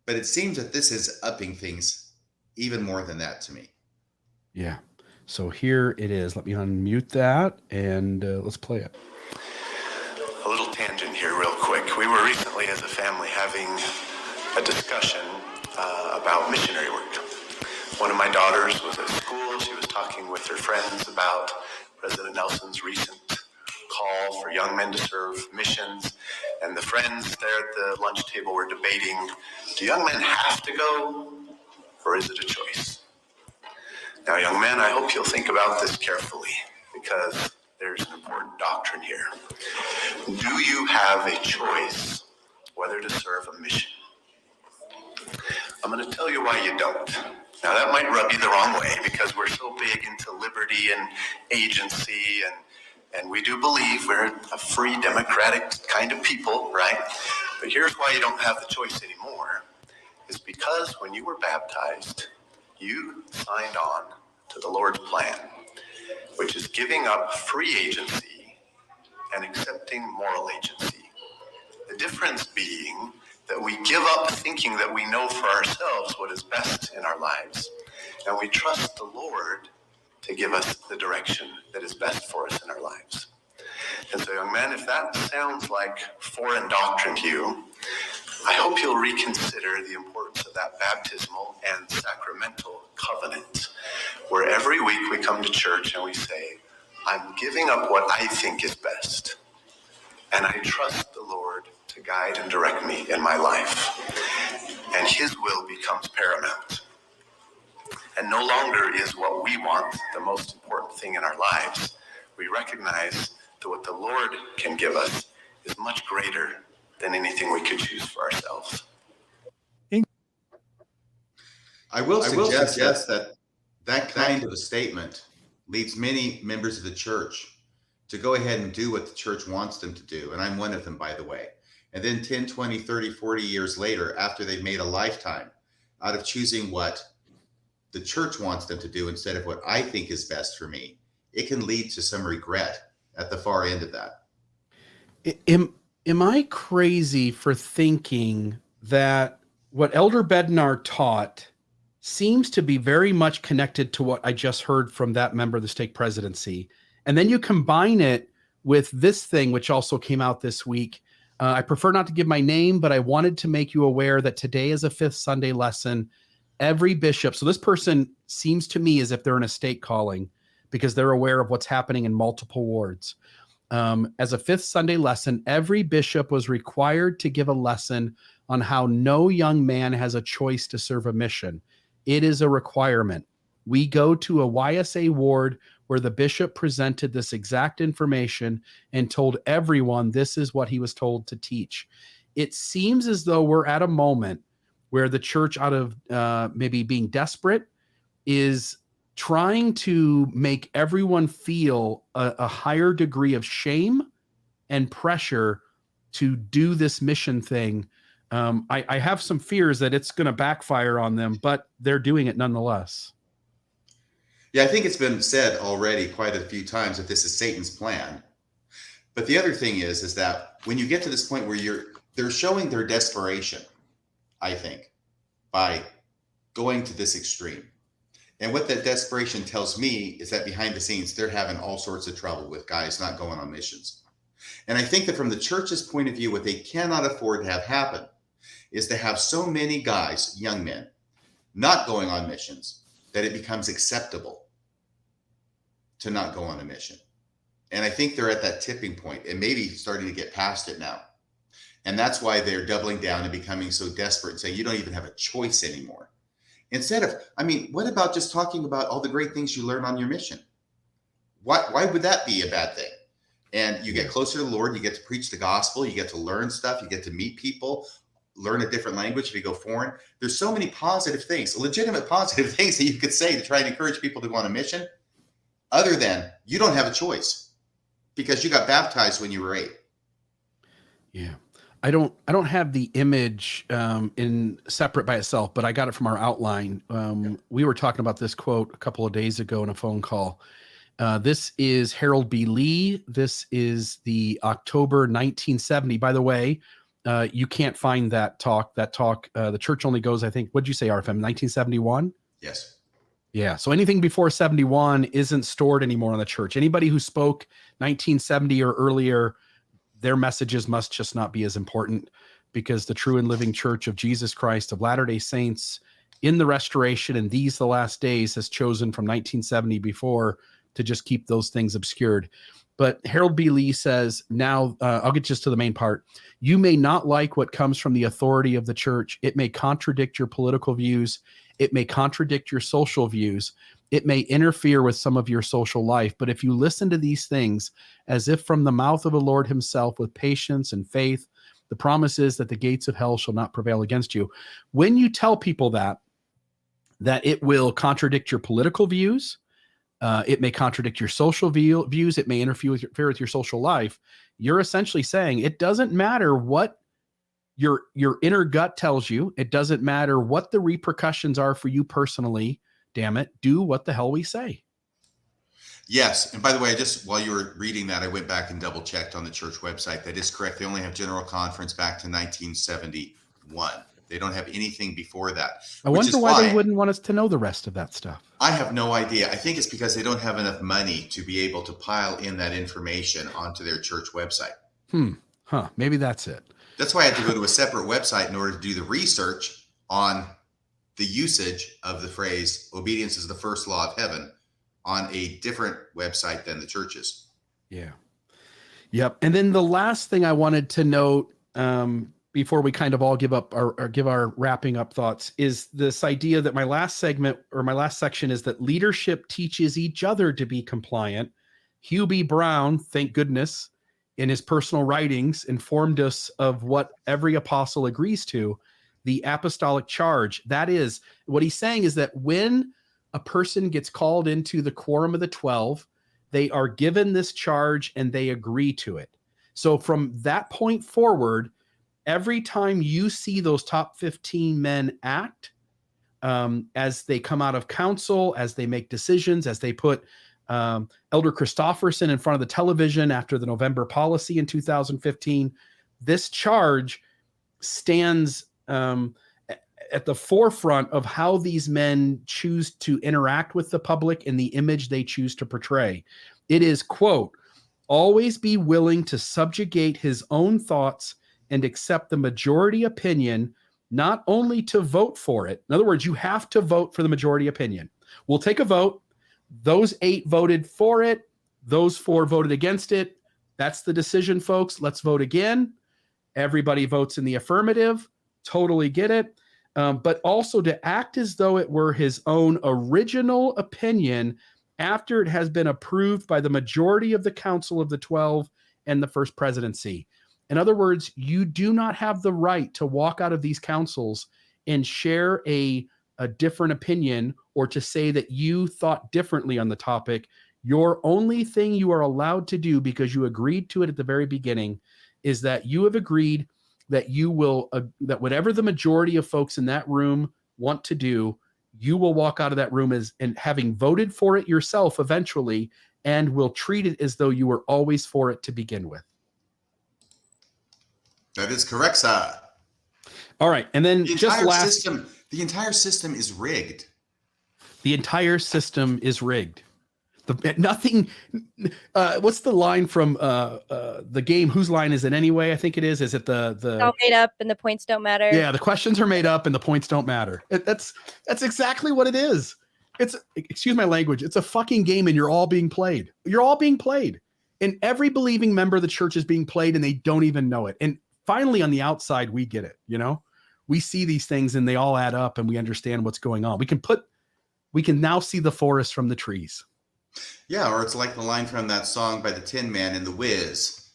But it seems that this is upping things even more than that to me. Yeah. So here it is. Let me unmute that, and let's play it. A little tangent here real quick. We were recently as a family having a discussion about missionary work. One of my daughters was at school. She was talking with her friends about President Nelson's recent call for young men to serve missions. And the friends there at the lunch table were debating, do young men have to go, or is it a choice? Now, young men, I hope you'll think about this carefully, because there's an important doctrine here. Do you have a choice whether to serve a mission? I'm going to tell you why you don't. Now, that might rub you the wrong way, because we're so big into liberty and agency, and we do believe we're a free, democratic kind of people, right? But here's why you don't have the choice anymore. It's because when you were baptized, you signed on to the Lord's plan, which is giving up free agency and accepting moral agency. The difference being that we give up thinking that we know for ourselves what is best in our lives, and we trust the Lord to give us the direction that is best for us in our lives. And so, young men, if that sounds like foreign doctrine to you, I hope you'll reconsider the importance of that baptismal and sacramental covenant, where every week we come to church and we say, I'm giving up what I think is best, and I trust the Lord to guide and direct me in my life. And his will becomes paramount. And no longer is what we want the most important thing in our lives. We recognize that what the Lord can give us is much greater than anything we could choose for ourselves. I will suggest that kind of a statement leads many members of the church to go ahead and do what the church wants them to do. And I'm one of them, by the way. And then 10, 20, 30, 40 years later, after they've made a lifetime out of choosing what the church wants them to do instead of what I think is best for me, it can lead to some regret at the far end of that. Am I crazy for thinking that what Elder Bednar taught seems to be very much connected to what I just heard from that member of the stake presidency? And then you combine it with this thing, which also came out this week. I prefer not to give my name, but I wanted to make you aware that today is a fifth Sunday lesson. Every bishop, so this person seems to me as if they're in a stake calling because they're aware of what's happening in multiple wards. As a fifth Sunday lesson, every bishop was required to give a lesson on how no young man has a choice to serve a mission. It is a requirement. We go to a YSA ward where the bishop presented this exact information and told everyone this is what he was told to teach. It seems as though we're at a moment where the church, out of maybe being desperate, is trying to make everyone feel a higher degree of shame and pressure to do this mission thing. I have some fears that it's going to backfire on them, but they're doing it nonetheless. Yeah, I think it's been said already quite a few times that this is Satan's plan. But the other thing is that when you get to this point where they're showing their desperation, I think, by going to this extreme. And what that desperation tells me is that behind the scenes, they're having all sorts of trouble with guys not going on missions. And I think that from the church's point of view, what they cannot afford to have happen is to have so many guys, young men, not going on missions that it becomes acceptable to not go on a mission. And I think they're at that tipping point and maybe starting to get past it now. And that's why they're doubling down and becoming so desperate and saying, you don't even have a choice anymore. Instead of, what about just talking about all the great things you learn on your mission? Why would that be a bad thing? And you get closer to the Lord, you get to preach the gospel, you get to learn stuff, you get to meet people, learn a different language if you go foreign. There's so many positive things, legitimate positive things that you could say to try and encourage people to go on a mission, other than you don't have a choice because you got baptized when you were 8. Yeah. I don't have the image in separate by itself, but I got it from our outline. We were talking about this quote a couple of days ago in a phone call. This is Harold B. Lee. This is the October 1970. By the way, you can't find that talk. The church only goes, I think, what'd you say, RFM, 1971? Yes. Yeah. So anything before 71 isn't stored anymore on the church. Anybody who spoke 1970 or earlier, their messages must just not be as important, because the true and living church of Jesus Christ of Latter-day Saints in the restoration and these the last days has chosen from 1970 before to just keep those things obscured. But Harold B. Lee says, now I'll get just to the main part. You may not like what comes from the authority of the church. It may contradict your political views. It may contradict your social views. It may interfere with some of your social life. But if you listen to these things as if from the mouth of the Lord himself with patience and faith, the promise is that the gates of hell shall not prevail against you. When you tell people that it will contradict your political views, it may contradict your social views, it may interfere with your social life, you're essentially saying it doesn't matter what your inner gut tells you. It doesn't matter what the repercussions are for you personally. Damn it, do what the hell we say. Yes. And by the way, while you were reading that, I went back and double checked on the church website. That is correct. They only have General Conference back to 1971. They don't have anything before that. I wonder why they wouldn't want us to know the rest of that stuff. I have no idea. I think it's because they don't have enough money to be able to pile in that information onto their church website. Maybe that's it. That's why I had to go to a separate website in order to do the research on the usage of the phrase obedience is the first law of heaven on a different website than the church's. Yeah. Yep. And then the last thing I wanted to note before we kind of all give up or give our wrapping up thoughts is this idea that my last section is that leadership teaches each other to be compliant. Hugh B. Brown, thank goodness, in his personal writings informed us of what every apostle agrees to, the apostolic charge. That is, what he's saying is that when a person gets called into the quorum of the 12, they are given this charge and they agree to it. So from that point forward, every time you see those top 15 men act, as they come out of council, as they make decisions, as they put Elder Christofferson in front of the television after the November policy in 2015, this charge stands at the forefront of how these men choose to interact with the public and the image they choose to portray. It is, quote, always be willing to subjugate his own thoughts and accept the majority opinion, not only to vote for it. In other words, you have to vote for the majority opinion. We'll take a vote. Those 8 voted for it. Those 4 voted against it. That's the decision, folks. Let's vote again. Everybody votes in the affirmative. Totally get it. But also to act as though it were his own original opinion after it has been approved by the majority of the Council of the 12 and the First Presidency. In other words, you do not have the right to walk out of these councils and share a different opinion or to say that you thought differently on the topic. Your only thing you are allowed to do, because you agreed to it at the very beginning, is that you have agreed that you will, that whatever the majority of folks in that room want to do, you will walk out of that room and having voted for it yourself eventually, and will treat it as though you were always for it to begin with. That is correct, sir. All right. And then the entire system is rigged. The entire system is rigged. Nothing. What's the line from the game? Whose line is it anyway? I think it is. Is it the? It's all made up and the points don't matter. Yeah, the questions are made up and the points don't matter. That's exactly what it is. It's, excuse my language, it's a fucking game and you're all being played. You're all being played. And every believing member of the church is being played and they don't even know it. And finally, on the outside, we get it. You know, we see these things and they all add up and we understand what's going on. We can now see the forest from the trees. Yeah, or it's like the line from that song by the Tin Man in The Wiz.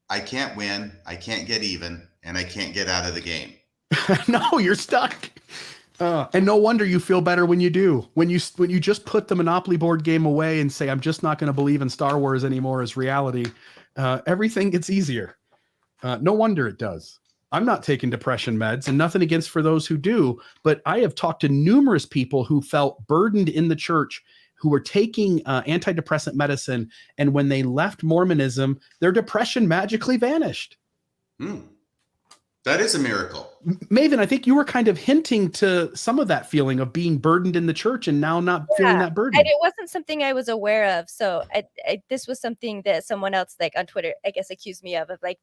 I can't win, I can't get even, and I can't get out of the game. No, you're stuck. And no wonder you feel better when you do. When you just put the Monopoly board game away and say, I'm just not going to believe in Star Wars anymore as reality, everything gets easier. No wonder it does. I'm not taking depression meds, and nothing against for those who do, but I have talked to numerous people who felt burdened in the church, who were taking antidepressant medicine, and when they left Mormonism, their depression magically vanished. That is a miracle. Maven, I think you were kind of hinting to some of that feeling of being burdened in the church and now not feeling that burden. And it wasn't something I was aware of. So this was something that someone else, like on Twitter, I guess, accused me of like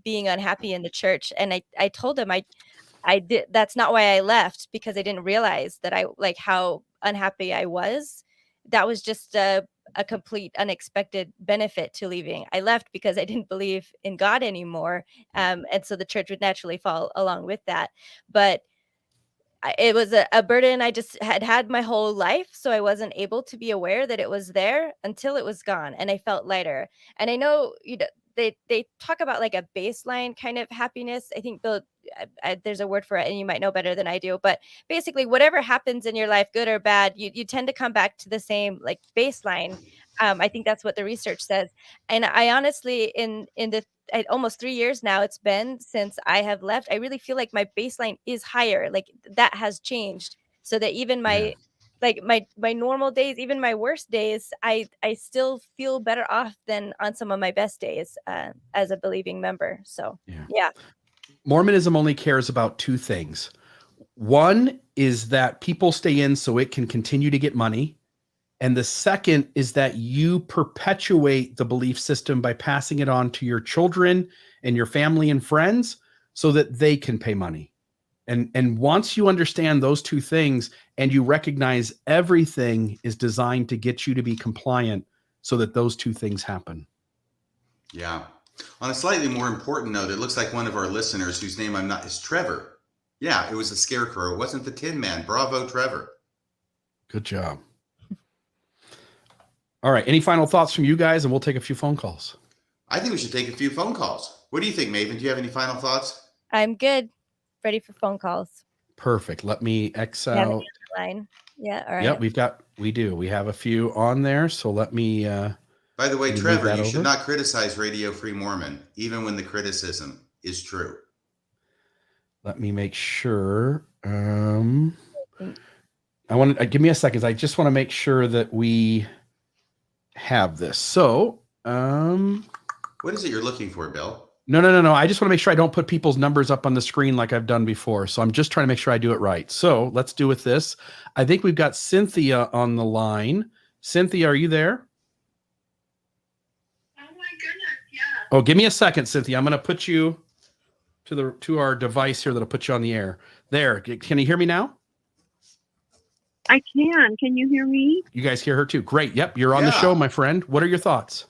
being unhappy in the church. And I told him I did. That's not why I left, because I didn't realize that how unhappy I was. That was just a complete unexpected benefit to leaving. I left because I didn't believe in God anymore. And so the church would naturally fall along with that. But it was a burden I just had my whole life. So I wasn't able to be aware that it was there until it was gone. And I felt lighter. And I know, they talk about like a baseline kind of happiness. I think there's a word for it and you might know better than I do, but basically whatever happens in your life, good or bad, you tend to come back to the same like baseline. I think that's what the research says. And I honestly, in the almost 3 years now it's been since I have left, I really feel like my baseline is higher. Like that has changed, so that even my my normal days, even my worst days, I still feel better off than on some of my best days as a believing member. So yeah. Mormonism only cares about 2 things. One is that people stay in so it can continue to get money. And the second is that you perpetuate the belief system by passing it on to your children and your family and friends so that they can pay money. And once you understand those 2 things and you recognize everything is designed to get you to be compliant so that those 2 things happen. Yeah. On a slightly more important note, it looks like one of our listeners, whose name I'm not, is Trevor. Yeah, it was a scarecrow. It wasn't the Tin Man. Bravo, Trevor. Good job. All right. Any final thoughts from you guys? And we'll take a few phone calls. I think we should take a few phone calls. What do you think, Maven? Do you have any final thoughts? I'm good. Ready for phone calls. Perfect. Let me X out. Line. Yeah. All right. Yep. We have a few on there. So let me, by the way, Trevor, you should not criticize Radio Free Mormon, even when the criticism is true. Let me make sure. Give me a second. I just want to make sure that we have this. So, what is it you're looking for, Bill? No. I just want to make sure I don't put people's numbers up on the screen like I've done before. So I'm just trying to make sure I do it right. So let's do with this. I think we've got Cynthia on the line. Cynthia, are you there? Oh my goodness, yeah. Oh, give me a second, Cynthia. I'm going to put you to our device here that'll put you on the air. There. Can you hear me now? I can. Can you hear me? You guys hear her too. Great. Yep. You're on the show, my friend. What are your thoughts?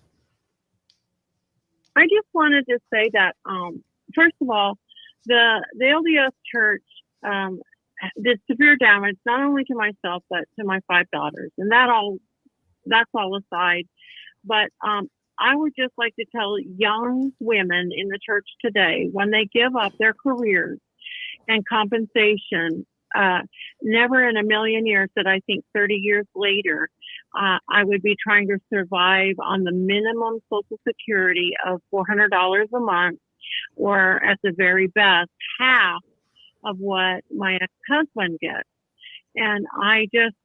I just wanted to say that, first of all, the LDS Church did severe damage not only to myself but to my 5 daughters, and that's all aside. But I would just like to tell young women in the church today, when they give up their careers and compensation, never in a million years that I think 30 years later, I would be trying to survive on the minimum Social Security of $400 a month, or at the very best, half of what my ex-husband gets. And I just,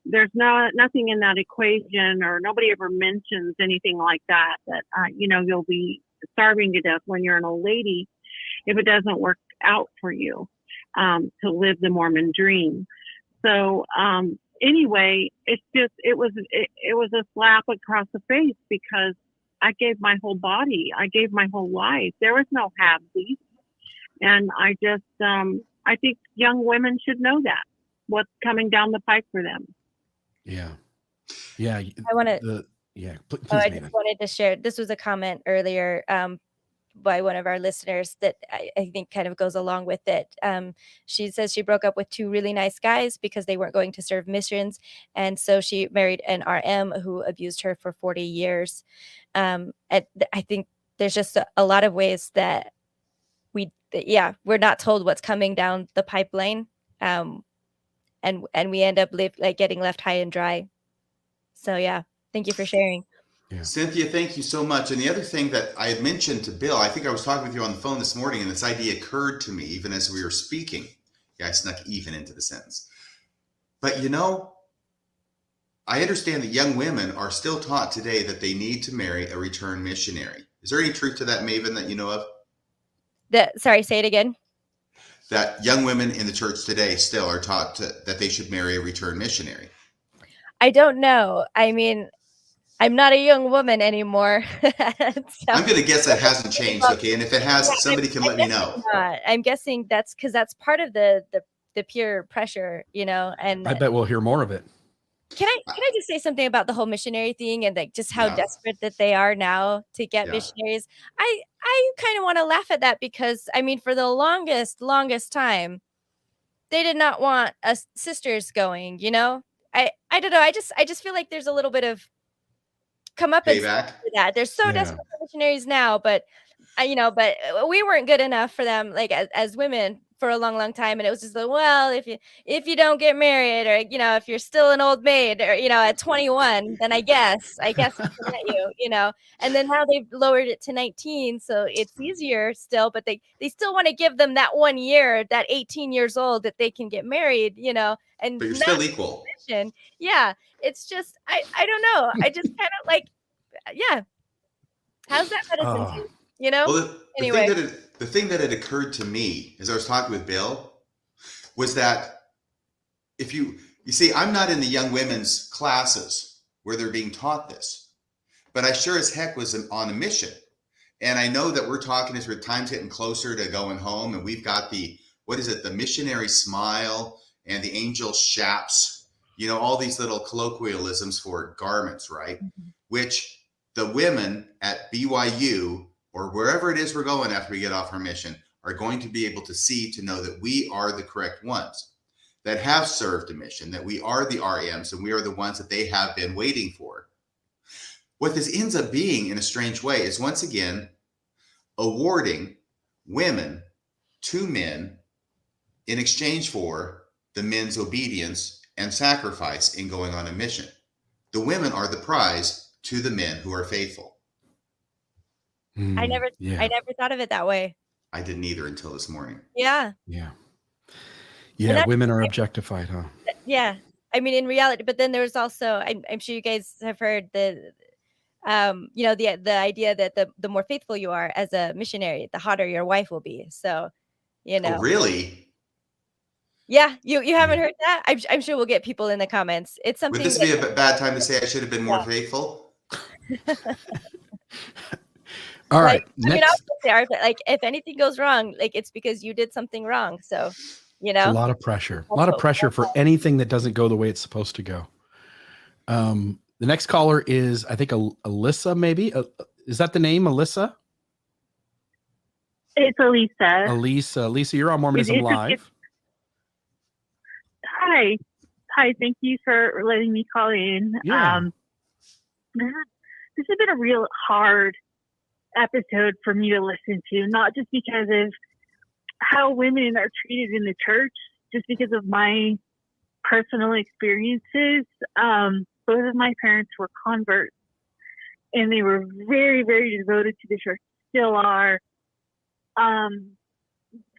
there's nothing in that equation, or nobody ever mentions anything like that, you'll be starving to death when you're an old lady if it doesn't work out for you to live the Mormon dream. So, anyway, it was a slap across the face, because I gave my whole body. I gave my whole life. There was no halvesies. And I just, I think young women should know that, what's coming down the pipe for them. Yeah. I want to, please, I just wanted to share, this was a comment earlier by one of our listeners that I think kind of goes along with it. She says she broke up with 2 really nice guys because they weren't going to serve missions. And so she married an RM who abused her for 40 years. And I think there's just a lot of ways that we're not told what's coming down the pipeline. And we end up getting left high and dry. So yeah, thank you for sharing. Yeah. Cynthia, thank you so much. And the other thing that I had mentioned to Bill, I think I was talking with you on the phone this morning, and this idea occurred to me even as we were speaking. Yeah, I snuck even into the sentence. But I understand that young women are still taught today that they need to marry a returned missionary. Is there any truth to that, Maven, that you know of? Sorry, say it again. That young women in the church today still are taught that they should marry a returned missionary. I don't know. I mean, I'm not a young woman anymore. So, I'm going to guess that hasn't changed. Okay. And if it has, somebody can let me know. I'm guessing that's because that's part of the peer pressure, and I bet we'll hear more of it. Can I just say something about the whole missionary thing and just how desperate that they are now to get missionaries? I kind of want to laugh at that, because I mean, for the longest time, they did not want us sisters going, I don't know. I just feel like there's a little bit of come up and for that. They're so desperate for missionaries now, but but we weren't good enough for them, as women, for a long time. And it was just well, if you don't get married, or if you're still an old maid, or at 21, then I guess we can let you, and then now they've lowered it to 19, so it's easier still, but they still want to give them that 1 year, that 18 years old, that they can get married, and but you're still equal. Yeah, it's just I don't know. I just kind of how's that medicine too? Well, anyway, the thing that had occurred to me as I was talking with Bill was that if you see, I'm not in the young women's classes where they're being taught this, but I sure as heck was on a mission. And I know that we're talking as time's getting closer to going home, and we've got the missionary smile and the angel shaps, all these little colloquialisms for garments, right? Mm-hmm. Which the women at BYU or wherever it is we're going after we get off our mission are going to be able to see, to know that we are the correct ones that have served a mission, that we are the REMs, and we are the ones that they have been waiting for. What this ends up being, in a strange way, is once again awarding women to men in exchange for the men's obedience and sacrifice in going on a mission. The women are the prize to the men who are faithful. I never thought of it that way. I didn't either until this morning. Yeah. Yeah. And Yeah. that's- Women are objectified, huh? Yeah. I mean, in reality, but then there's also, I'm sure you guys have heard the idea that the more faithful you are as a missionary, the hotter your wife will be. So, Oh, really? Yeah, you haven't heard that? I'm sure we'll get people in the comments. It's something. Would this be a bad time to say I should have been more faithful? All right. I mean, Next. like if anything goes wrong, like it's because you did something wrong. So, It's a lot of pressure. A lot of pressure for anything that doesn't go the way it's supposed to go. The next caller is, I think, Alyssa, maybe. Is that the name, Alyssa? It's Elisa. Elise, you're on Mormonism Live. Hi. Thank you for letting me call in. Yeah. This has been a real hard episode for me to listen to, not just because of how women are treated in the church, just because of my personal experiences. Both of my parents were converts, and they were very, very devoted to the church, still are.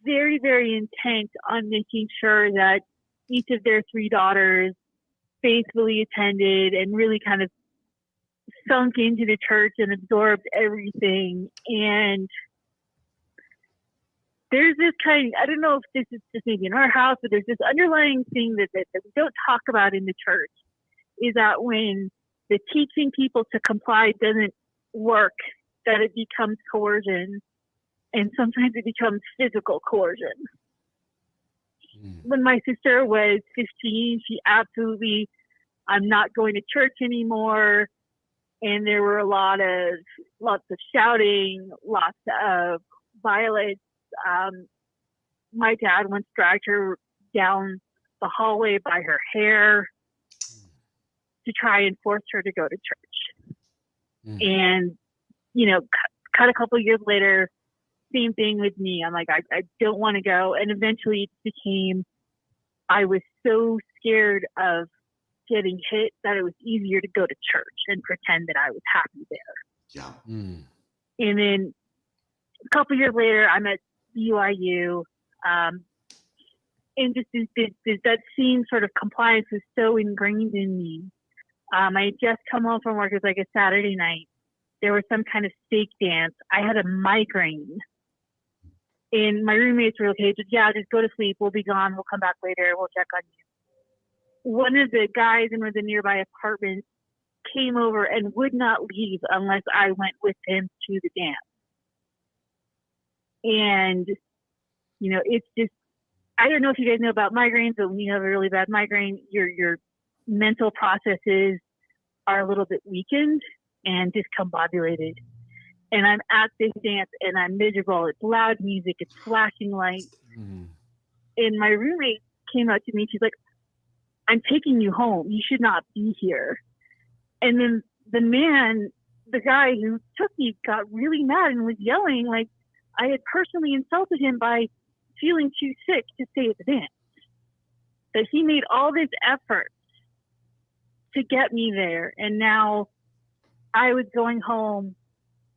Very, very intent on making sure that each of their 3 daughters faithfully attended and really kind of sunk into the church and absorbed everything. And there's this I don't know if this is just maybe in our house, but there's this underlying thing that we don't talk about in the church, is that when the teaching people to comply doesn't work, that it becomes coercion, and sometimes it becomes physical coercion. When my sister was 15, she absolutely, I'm not going to church anymore. And there were lots of shouting, lots of violence. My dad once dragged her down the hallway by her hair to try and force her to go to church. And, cut a couple of years later, same thing with me. I'm like, I don't want to go. And eventually it became, I was so scared of getting hit that it was easier to go to church and pretend that I was happy there. Yeah. And then a couple years later, I'm at BYU. And just that same sort of compliance was so ingrained in me. I had just come home from work. It was like a Saturday night. There was some kind of stake dance. I had a migraine. And my roommates were okay, just go to sleep. We'll be gone. We'll come back later. We'll check on you. One of the guys in one of the nearby apartments came over and would not leave unless I went with him to the dance. And, it's just, I don't know if you guys know about migraines, but when you have a really bad migraine, your mental processes are a little bit weakened and discombobulated. And I'm at this dance and I'm miserable. It's loud music. It's flashing lights. And my roommate came up to me. She's like, I'm taking you home. You should not be here. And then the guy who took me got really mad and was yelling like I had personally insulted him by feeling too sick to stay at the dance. That he made all this effort to get me there. And now I was going home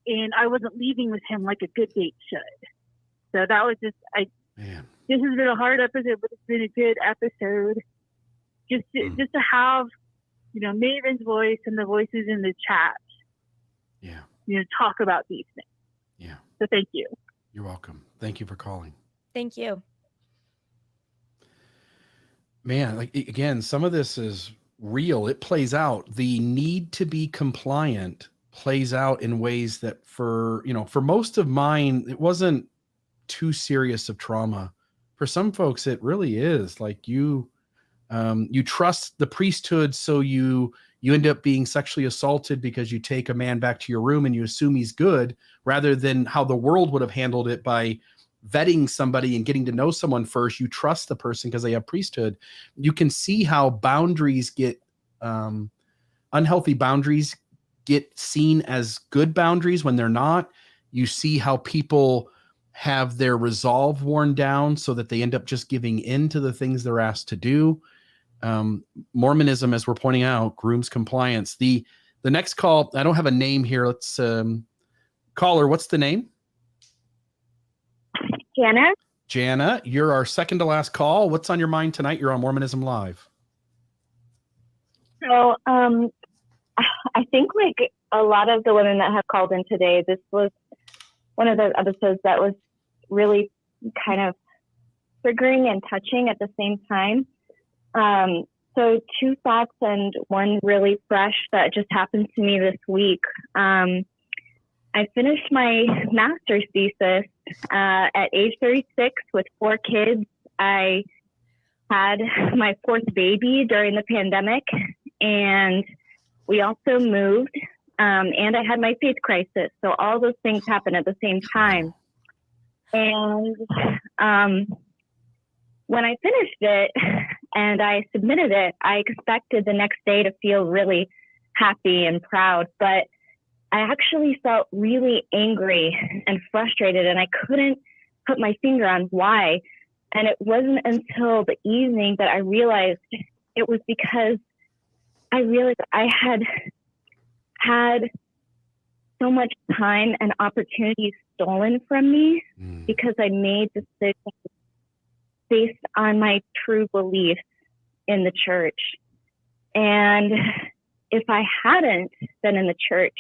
and I wasn't leaving with him like a good date should. So that was just, this has been a hard episode, but it's been a good episode. Just to have, Maven's voice and the voices in the chat. Talk about these things. Yeah. So thank you. You're welcome. Thank you for calling. Thank you. Man, again, some of this is real. It plays out. The need to be compliant plays out in ways that for most of mine, it wasn't too serious of trauma. For some folks, it really is. Like you trust the priesthood, so you end up being sexually assaulted because you take a man back to your room and you assume he's good, rather than how the world would have handled it by vetting somebody and getting to know someone first. You trust the person because they have priesthood. You can see how boundaries get unhealthy boundaries get seen as good boundaries when they're not. You see how people have their resolve worn down so that they end up just giving in to the things they're asked to do. Mormonism, as we're pointing out, grooms compliance. The next call, I don't have a name here. Let's caller, what's the name? Jana. Jana, you're our second to last call. What's on your mind tonight? You're on Mormonism Live. So, I think like a lot of the women that have called in today, this was one of those episodes that was really kind of triggering and touching at the same time. So two thoughts and one really fresh that just happened to me this week. I finished my master's thesis at age 36 with 4 kids. I had my 4th baby during the pandemic, and we also moved, and I had my faith crisis. So all those things happened at the same time. And when I finished it and I submitted it, I expected the next day to feel really happy and proud, but I actually felt really angry and frustrated, and I couldn't put my finger on why. And it wasn't until the evening that I realized it was because I realized I had so much time and opportunity stolen from me because I made decisions based on my true beliefs in the church. And if I hadn't been in the church,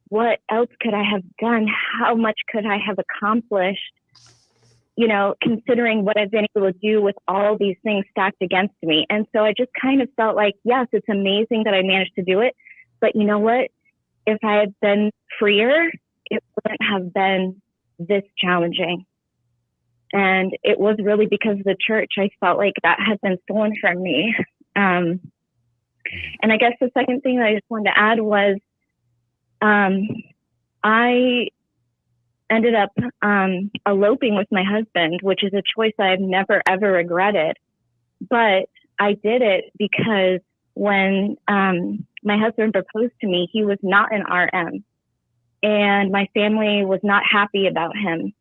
what else could I have done? How much could I have accomplished? You know, considering what I've been able to do with all these things stacked against me. And so I just kind of felt like, yes, it's amazing that I managed to do it. But you know what? If I had been freer, it wouldn't have been this challenging. And it was really because of the church. I felt like that had been stolen from me. And I guess the second thing that I just wanted to add was I ended up eloping with my husband, which is a choice I've never, ever regretted. But I did it because when my husband proposed to me, he was not an RM. And my family was not happy about him.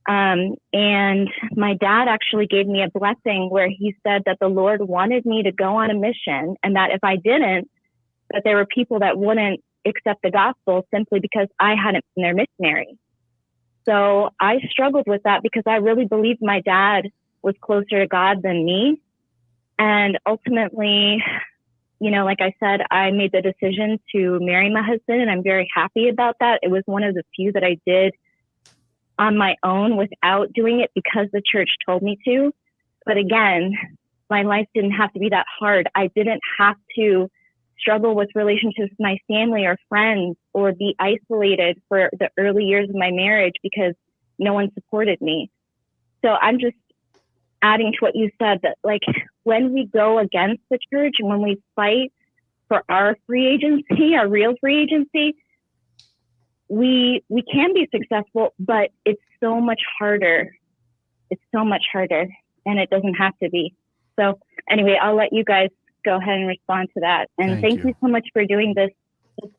And my dad actually gave me a blessing where he said that the Lord wanted me to go on a mission, and that if I didn't, that there were people that wouldn't accept the gospel simply because I hadn't been their missionary. So I struggled with that because I really believed my dad was closer to God than me. And ultimately, you know, like I said, I made the decision to marry my husband, and I'm very happy about that. It was one of the few that I did on my own without doing it because the church told me to. But again, my life didn't have to be that hard. I didn't have to struggle with relationships with my family or friends or be isolated for the early years of my marriage because no one supported me. So I'm just adding to what you said, that like when we go against the church and when we fight for our free agency, our real free agency, we can be successful, but it's so much harder. It's so much harder, and it doesn't have to be. So anyway, I'll let you guys go ahead and respond to that. And thank you so much for doing this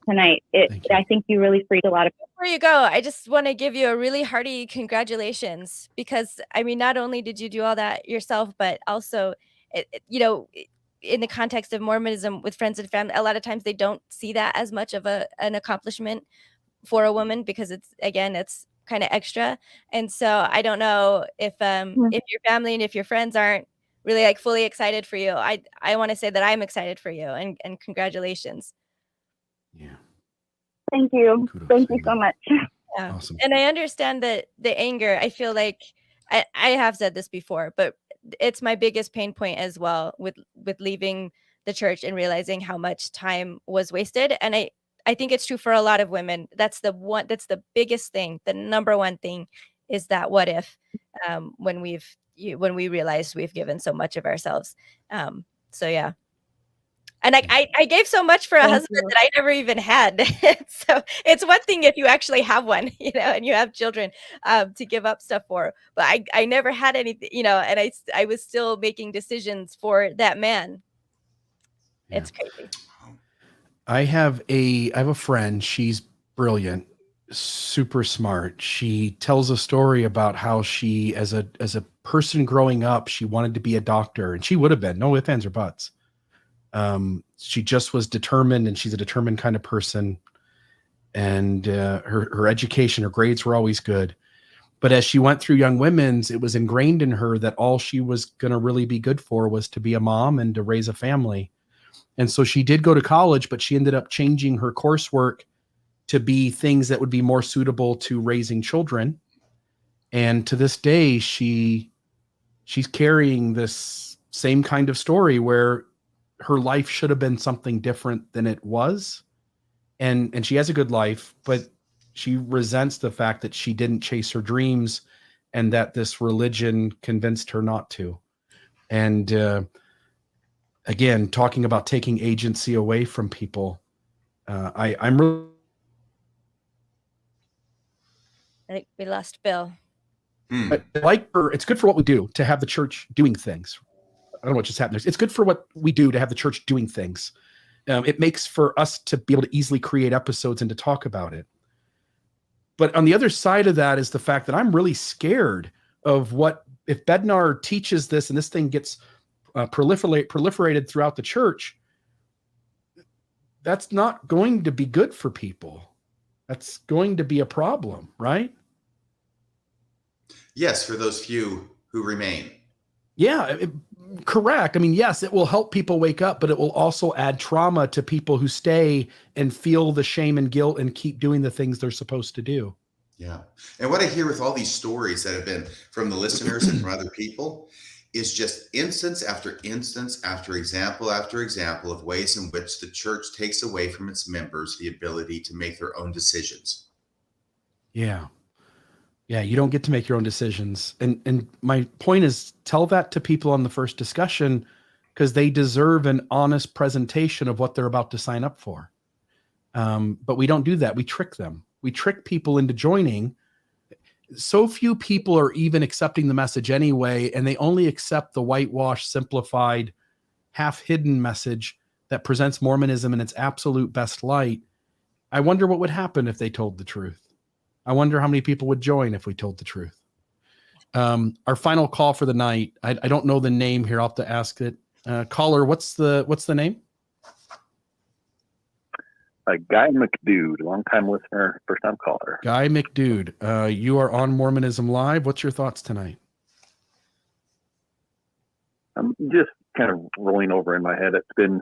tonight. I think you really freed a lot of people. Before you go, I just want to give you a really hearty congratulations, because I mean, not only did you do all that yourself, but also, you know, in the context of Mormonism with friends and family, a lot of times they don't see that as much of an accomplishment for a woman because it's kind of extra. And so I don't know if your family and if your friends aren't really like fully excited for you. I want to say that I'm excited for you, and congratulations. Yeah. Thank you. Thank you so much. Yeah. Awesome. And I understand that the anger, I feel like I have said this before, but it's my biggest pain point as well with leaving the church and realizing how much time was wasted. And I think it's true for a lot of women. That's the biggest thing. The number one thing is that what if, when we realize we've given so much of ourselves. So yeah. And I gave so much for a husband that I never even had. So it's one thing if you actually have one, you know, and you have children to give up stuff for. But I never had anything, you know, and I was still making decisions for that man. Yeah. It's crazy. I have a friend. She's brilliant, super smart. She tells a story about how she, as a person growing up, she wanted to be a doctor, and she would have been, no ifs, ands, or buts. She just was determined, and she's a determined kind of person. And her education, her grades were always good. But as she went through Young Women's, it was ingrained in her that all she was going to really be good for was to be a mom and to raise a family. And so she did go to college, but she ended up changing her coursework to be things that would be more suitable to raising children. And to this day, she's carrying this same kind of story where her life should have been something different than it was. And she has a good life, but she resents the fact that she didn't chase her dreams and that this religion convinced her not to. And again, talking about taking agency away from people, I'm really... I think we lost Bill. I like her. It's good for what we do to have the church doing things. I don't know what just happened. It's good for what we do to have the church doing things. It makes for us to be able to easily create episodes and to talk about it. But on the other side of that is the fact that I'm really scared of what, if Bednar teaches this and this thing gets proliferated throughout the church, that's not going to be good for people. That's going to be a problem, right? Yes, for those few who remain. Yeah, correct. I mean, yes, it will help people wake up, but it will also add trauma to people who stay and feel the shame and guilt and keep doing the things they're supposed to do. Yeah. And what I hear with all these stories that have been from the listeners and from other people is just instance after instance after example of ways in which the church takes away from its members the ability to make their own decisions. Yeah. Yeah, you don't get to make your own decisions. And my point is, tell that to people on the first discussion, because they deserve an honest presentation of what they're about to sign up for. But we don't do that. We trick them. We trick people into joining. So few people are even accepting the message anyway, and they only accept the whitewashed, simplified, half-hidden message that presents Mormonism in its absolute best light. I wonder what would happen if they told the truth. I wonder how many people would join if we told the truth. Our final call for the night. I don't know the name here. I'll have to ask it. Caller, what's the name? Guy McDude, long-time listener, first-time caller. Guy McDude, you are on Mormonism Live. What's your thoughts tonight? I'm just kind of rolling over in my head. It's been,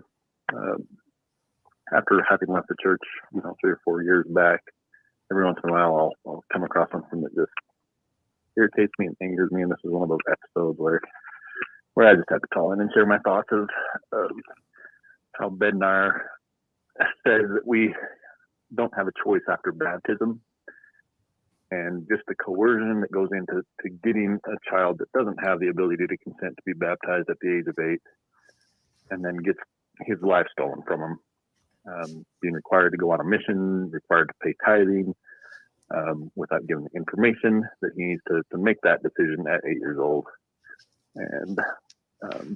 after having left the church, 3 or 4 years back, every once in a while I'll come across something that just irritates me and angers me, and this is one of those episodes where I just had to call in and share my thoughts of how Bednar says that we don't have a choice after baptism, and just the coercion that goes into getting a child that doesn't have the ability to consent to be baptized at the age of 8, and then gets his life stolen from him. Being required to go on a mission, required to pay tithing, without giving the information that he needs to make that decision at 8 years old. And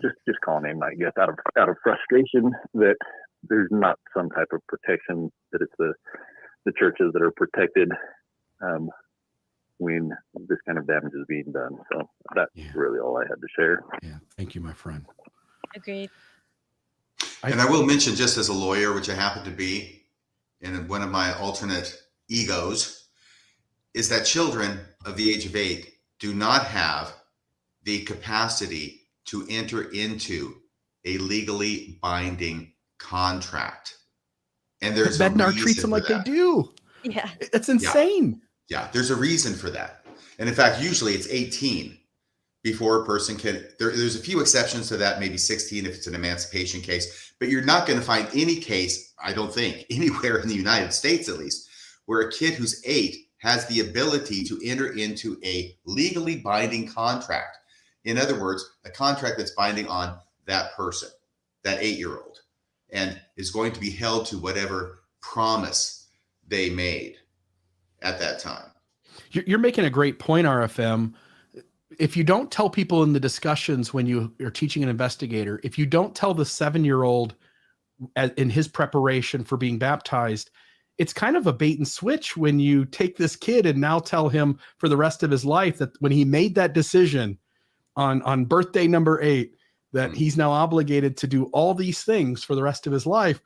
just calling him, I guess, out of frustration that there's not some type of protection, that it's the churches that are protected when this kind of damage is being done. So that's really all I had to share. Yeah, thank you, my friend. Agreed. And I will mention, just as a lawyer, which I happen to be, and one of my alternate egos, is that children of the age of 8 do not have the capacity to enter into a legally binding contract. And there's Bednar treats them like they do. Yeah. That's insane. Yeah, there's a reason for that. And in fact, usually it's 18 before a person can, there's a few exceptions to that, maybe 16 if it's an emancipation case, but you're not going to find any case, I don't think, anywhere in the United States at least, where a kid who's 8 has the ability to enter into a legally binding contract. In other words, a contract that's binding on that person, that 8-year-old, and is going to be held to whatever promise they made at that time. You're making a great point, RFM. If you don't tell people in the discussions when you are teaching an investigator, if you don't tell the 7-year-old in his preparation for being baptized, it's kind of a bait and switch when you take this kid and now tell him for the rest of his life that when he made that decision on birthday number 8, that he's now obligated to do all these things for the rest of his life.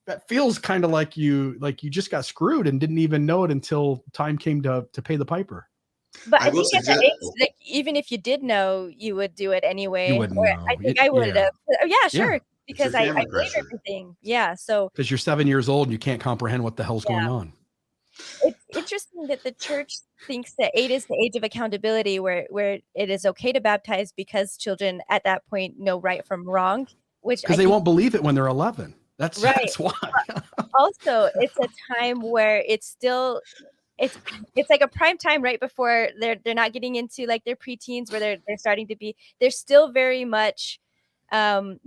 That feels kind of like you just got screwed and didn't even know it until time came to pay the piper. But I I will think at suggest. the age, like, even if you did know, you would do it anyway. You wouldn't Or I know. think I would Yeah. have. Oh, yeah, Yeah. sure. It's your Because I family believe pressure. everything. Yeah. So Because you're 7 years old and you can't comprehend what the hell's going yeah, on. it's interesting that the church thinks that 8 is the age of accountability, where it is okay to baptize because children at that point know right from wrong, which Because I they think won't believe it when they're 11. That's right. why. Also, it's a time where it's still it's like a prime time right before they're not getting into like their preteens where they're starting to be they're still very much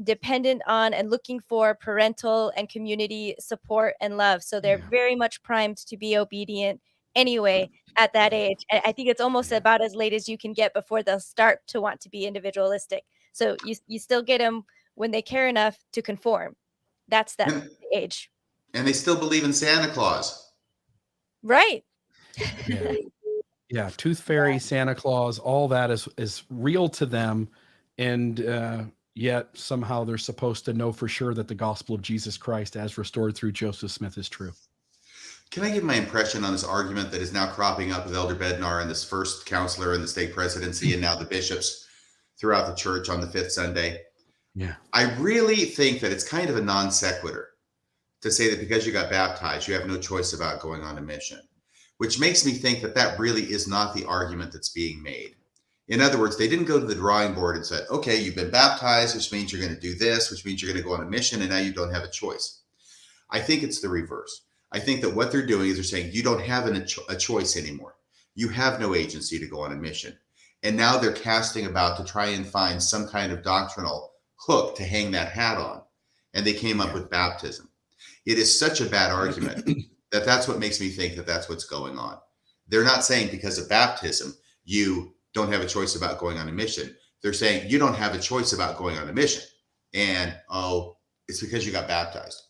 dependent on and looking for parental and community support and love. So they're very much primed to be obedient anyway at that age. And I think it's almost about as late as you can get before they'll start to want to be individualistic. So you still get them when they care enough to conform. That's that And, age. and they still believe in Santa Claus. Right. Yeah. Yeah. Tooth Fairy, Santa Claus, all that is real to them. And yet somehow they're supposed to know for sure that the gospel of Jesus Christ as restored through Joseph Smith is true. Can I give my impression on this argument that is now cropping up with Elder Bednar and this first counselor in the stake presidency and now the bishops throughout the church on the fifth Sunday? Yeah. I really think that it's kind of a non sequitur to say that because you got baptized, you have no choice about going on a mission, which makes me think that that really is not the argument that's being made. In other words, they didn't go to the drawing board and said, okay, you've been baptized, which means you're going to do this, which means you're going to go on a mission, and now you don't have a choice. I think it's the reverse. I think that what they're doing is they're saying you don't have a choice anymore. You have no agency to go on a mission. And now they're casting about to try and find some kind of doctrinal hook to hang that hat on. And they came up with baptism. It is such a bad argument that that's what makes me think that that's what's going on. They're not saying because of baptism, you don't have a choice about going on a mission. They're saying you don't have a choice about going on a mission. And, oh, it's because you got baptized.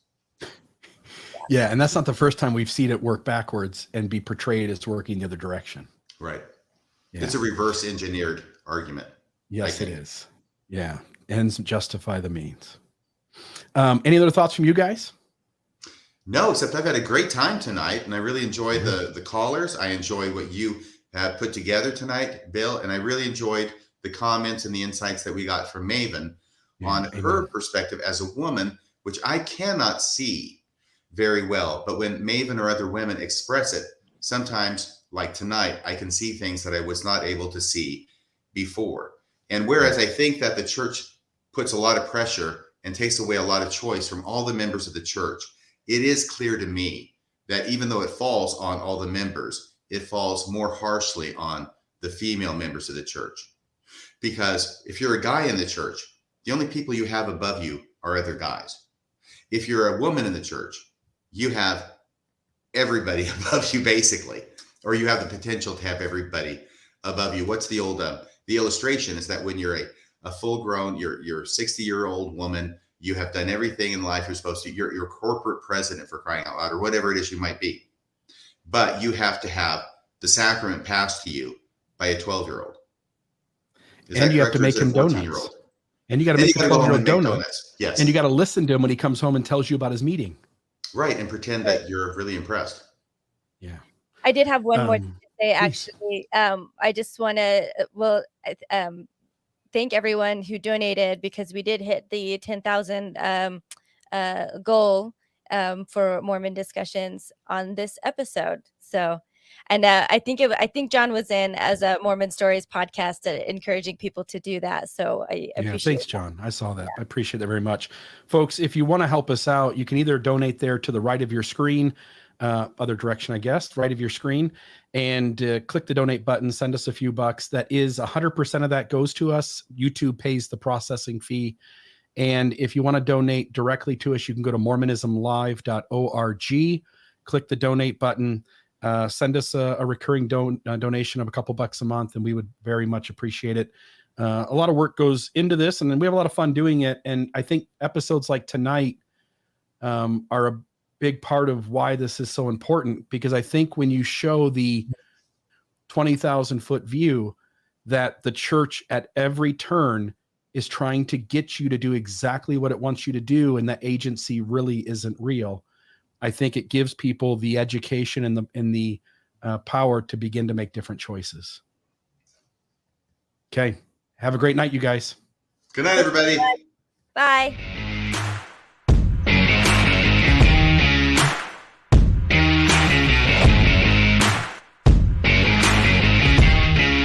Yeah, and that's not the first time we've seen it work backwards and be portrayed as working the other direction. Right. Yeah. It's a reverse engineered argument. Yes, it is. Yeah. Ends justify the means. Any other thoughts from you guys? No, except I've had a great time tonight, and I really enjoyed the callers. I enjoyed what you have put together tonight, Bill, and I really enjoyed the comments and the insights that we got from Maven on her perspective as a woman, which I cannot see very well. But when Maven or other women express it, sometimes, like tonight, I can see things that I was not able to see before. And whereas I think that the church puts a lot of pressure and takes away a lot of choice from all the members of the church, it is clear to me that even though it falls on all the members, it falls more harshly on the female members of the church. Because if you're a guy in the church, the only people you have above you are other guys. If you're a woman in the church, you have everybody above you, basically, or you have the potential to have everybody above you. What's the old, the illustration is that when you're a full grown, you're 60-year-old woman, you have done everything in life you're supposed to, you're corporate president, for crying out loud, or whatever it is you might be. But you have to have the sacrament passed to you by a 12-year-old. And you have to make him donuts. And you got to make the 12-year-old donuts. Yes. And you got to listen to him when he comes home and tells you about his meeting. Right. And pretend that you're really impressed. Yeah. I did have one more to say, actually. I just want to, thank everyone who donated, because we did hit the 10,000 goal for Mormon discussions on this episode. So, and I think John was in as a Mormon Stories podcast, encouraging people to do that. So I appreciate. Thanks, John. I saw that. I appreciate that very much, folks. If you want to help us out, you can either donate there to the right of your screen, other direction, I guess, right of your screen, and click the donate button. Send us a few bucks. That is 100% of that goes to us. YouTube pays the processing fee. And if you want to donate directly to us, you can go to mormonismlive.org, click the donate button. Send us a recurring donation of a couple bucks a month, and we would very much appreciate it. A lot of work goes into this, and then we have a lot of fun doing it. And I think episodes like tonight are a big part of why this is so important, because I think when you show the 20,000 foot view that the church at every turn is trying to get you to do exactly what it wants you to do, and that agency really isn't real, I think it gives people the education and the power to begin to make different choices. Okay. Have a great night, you guys. Good night, everybody. Bye.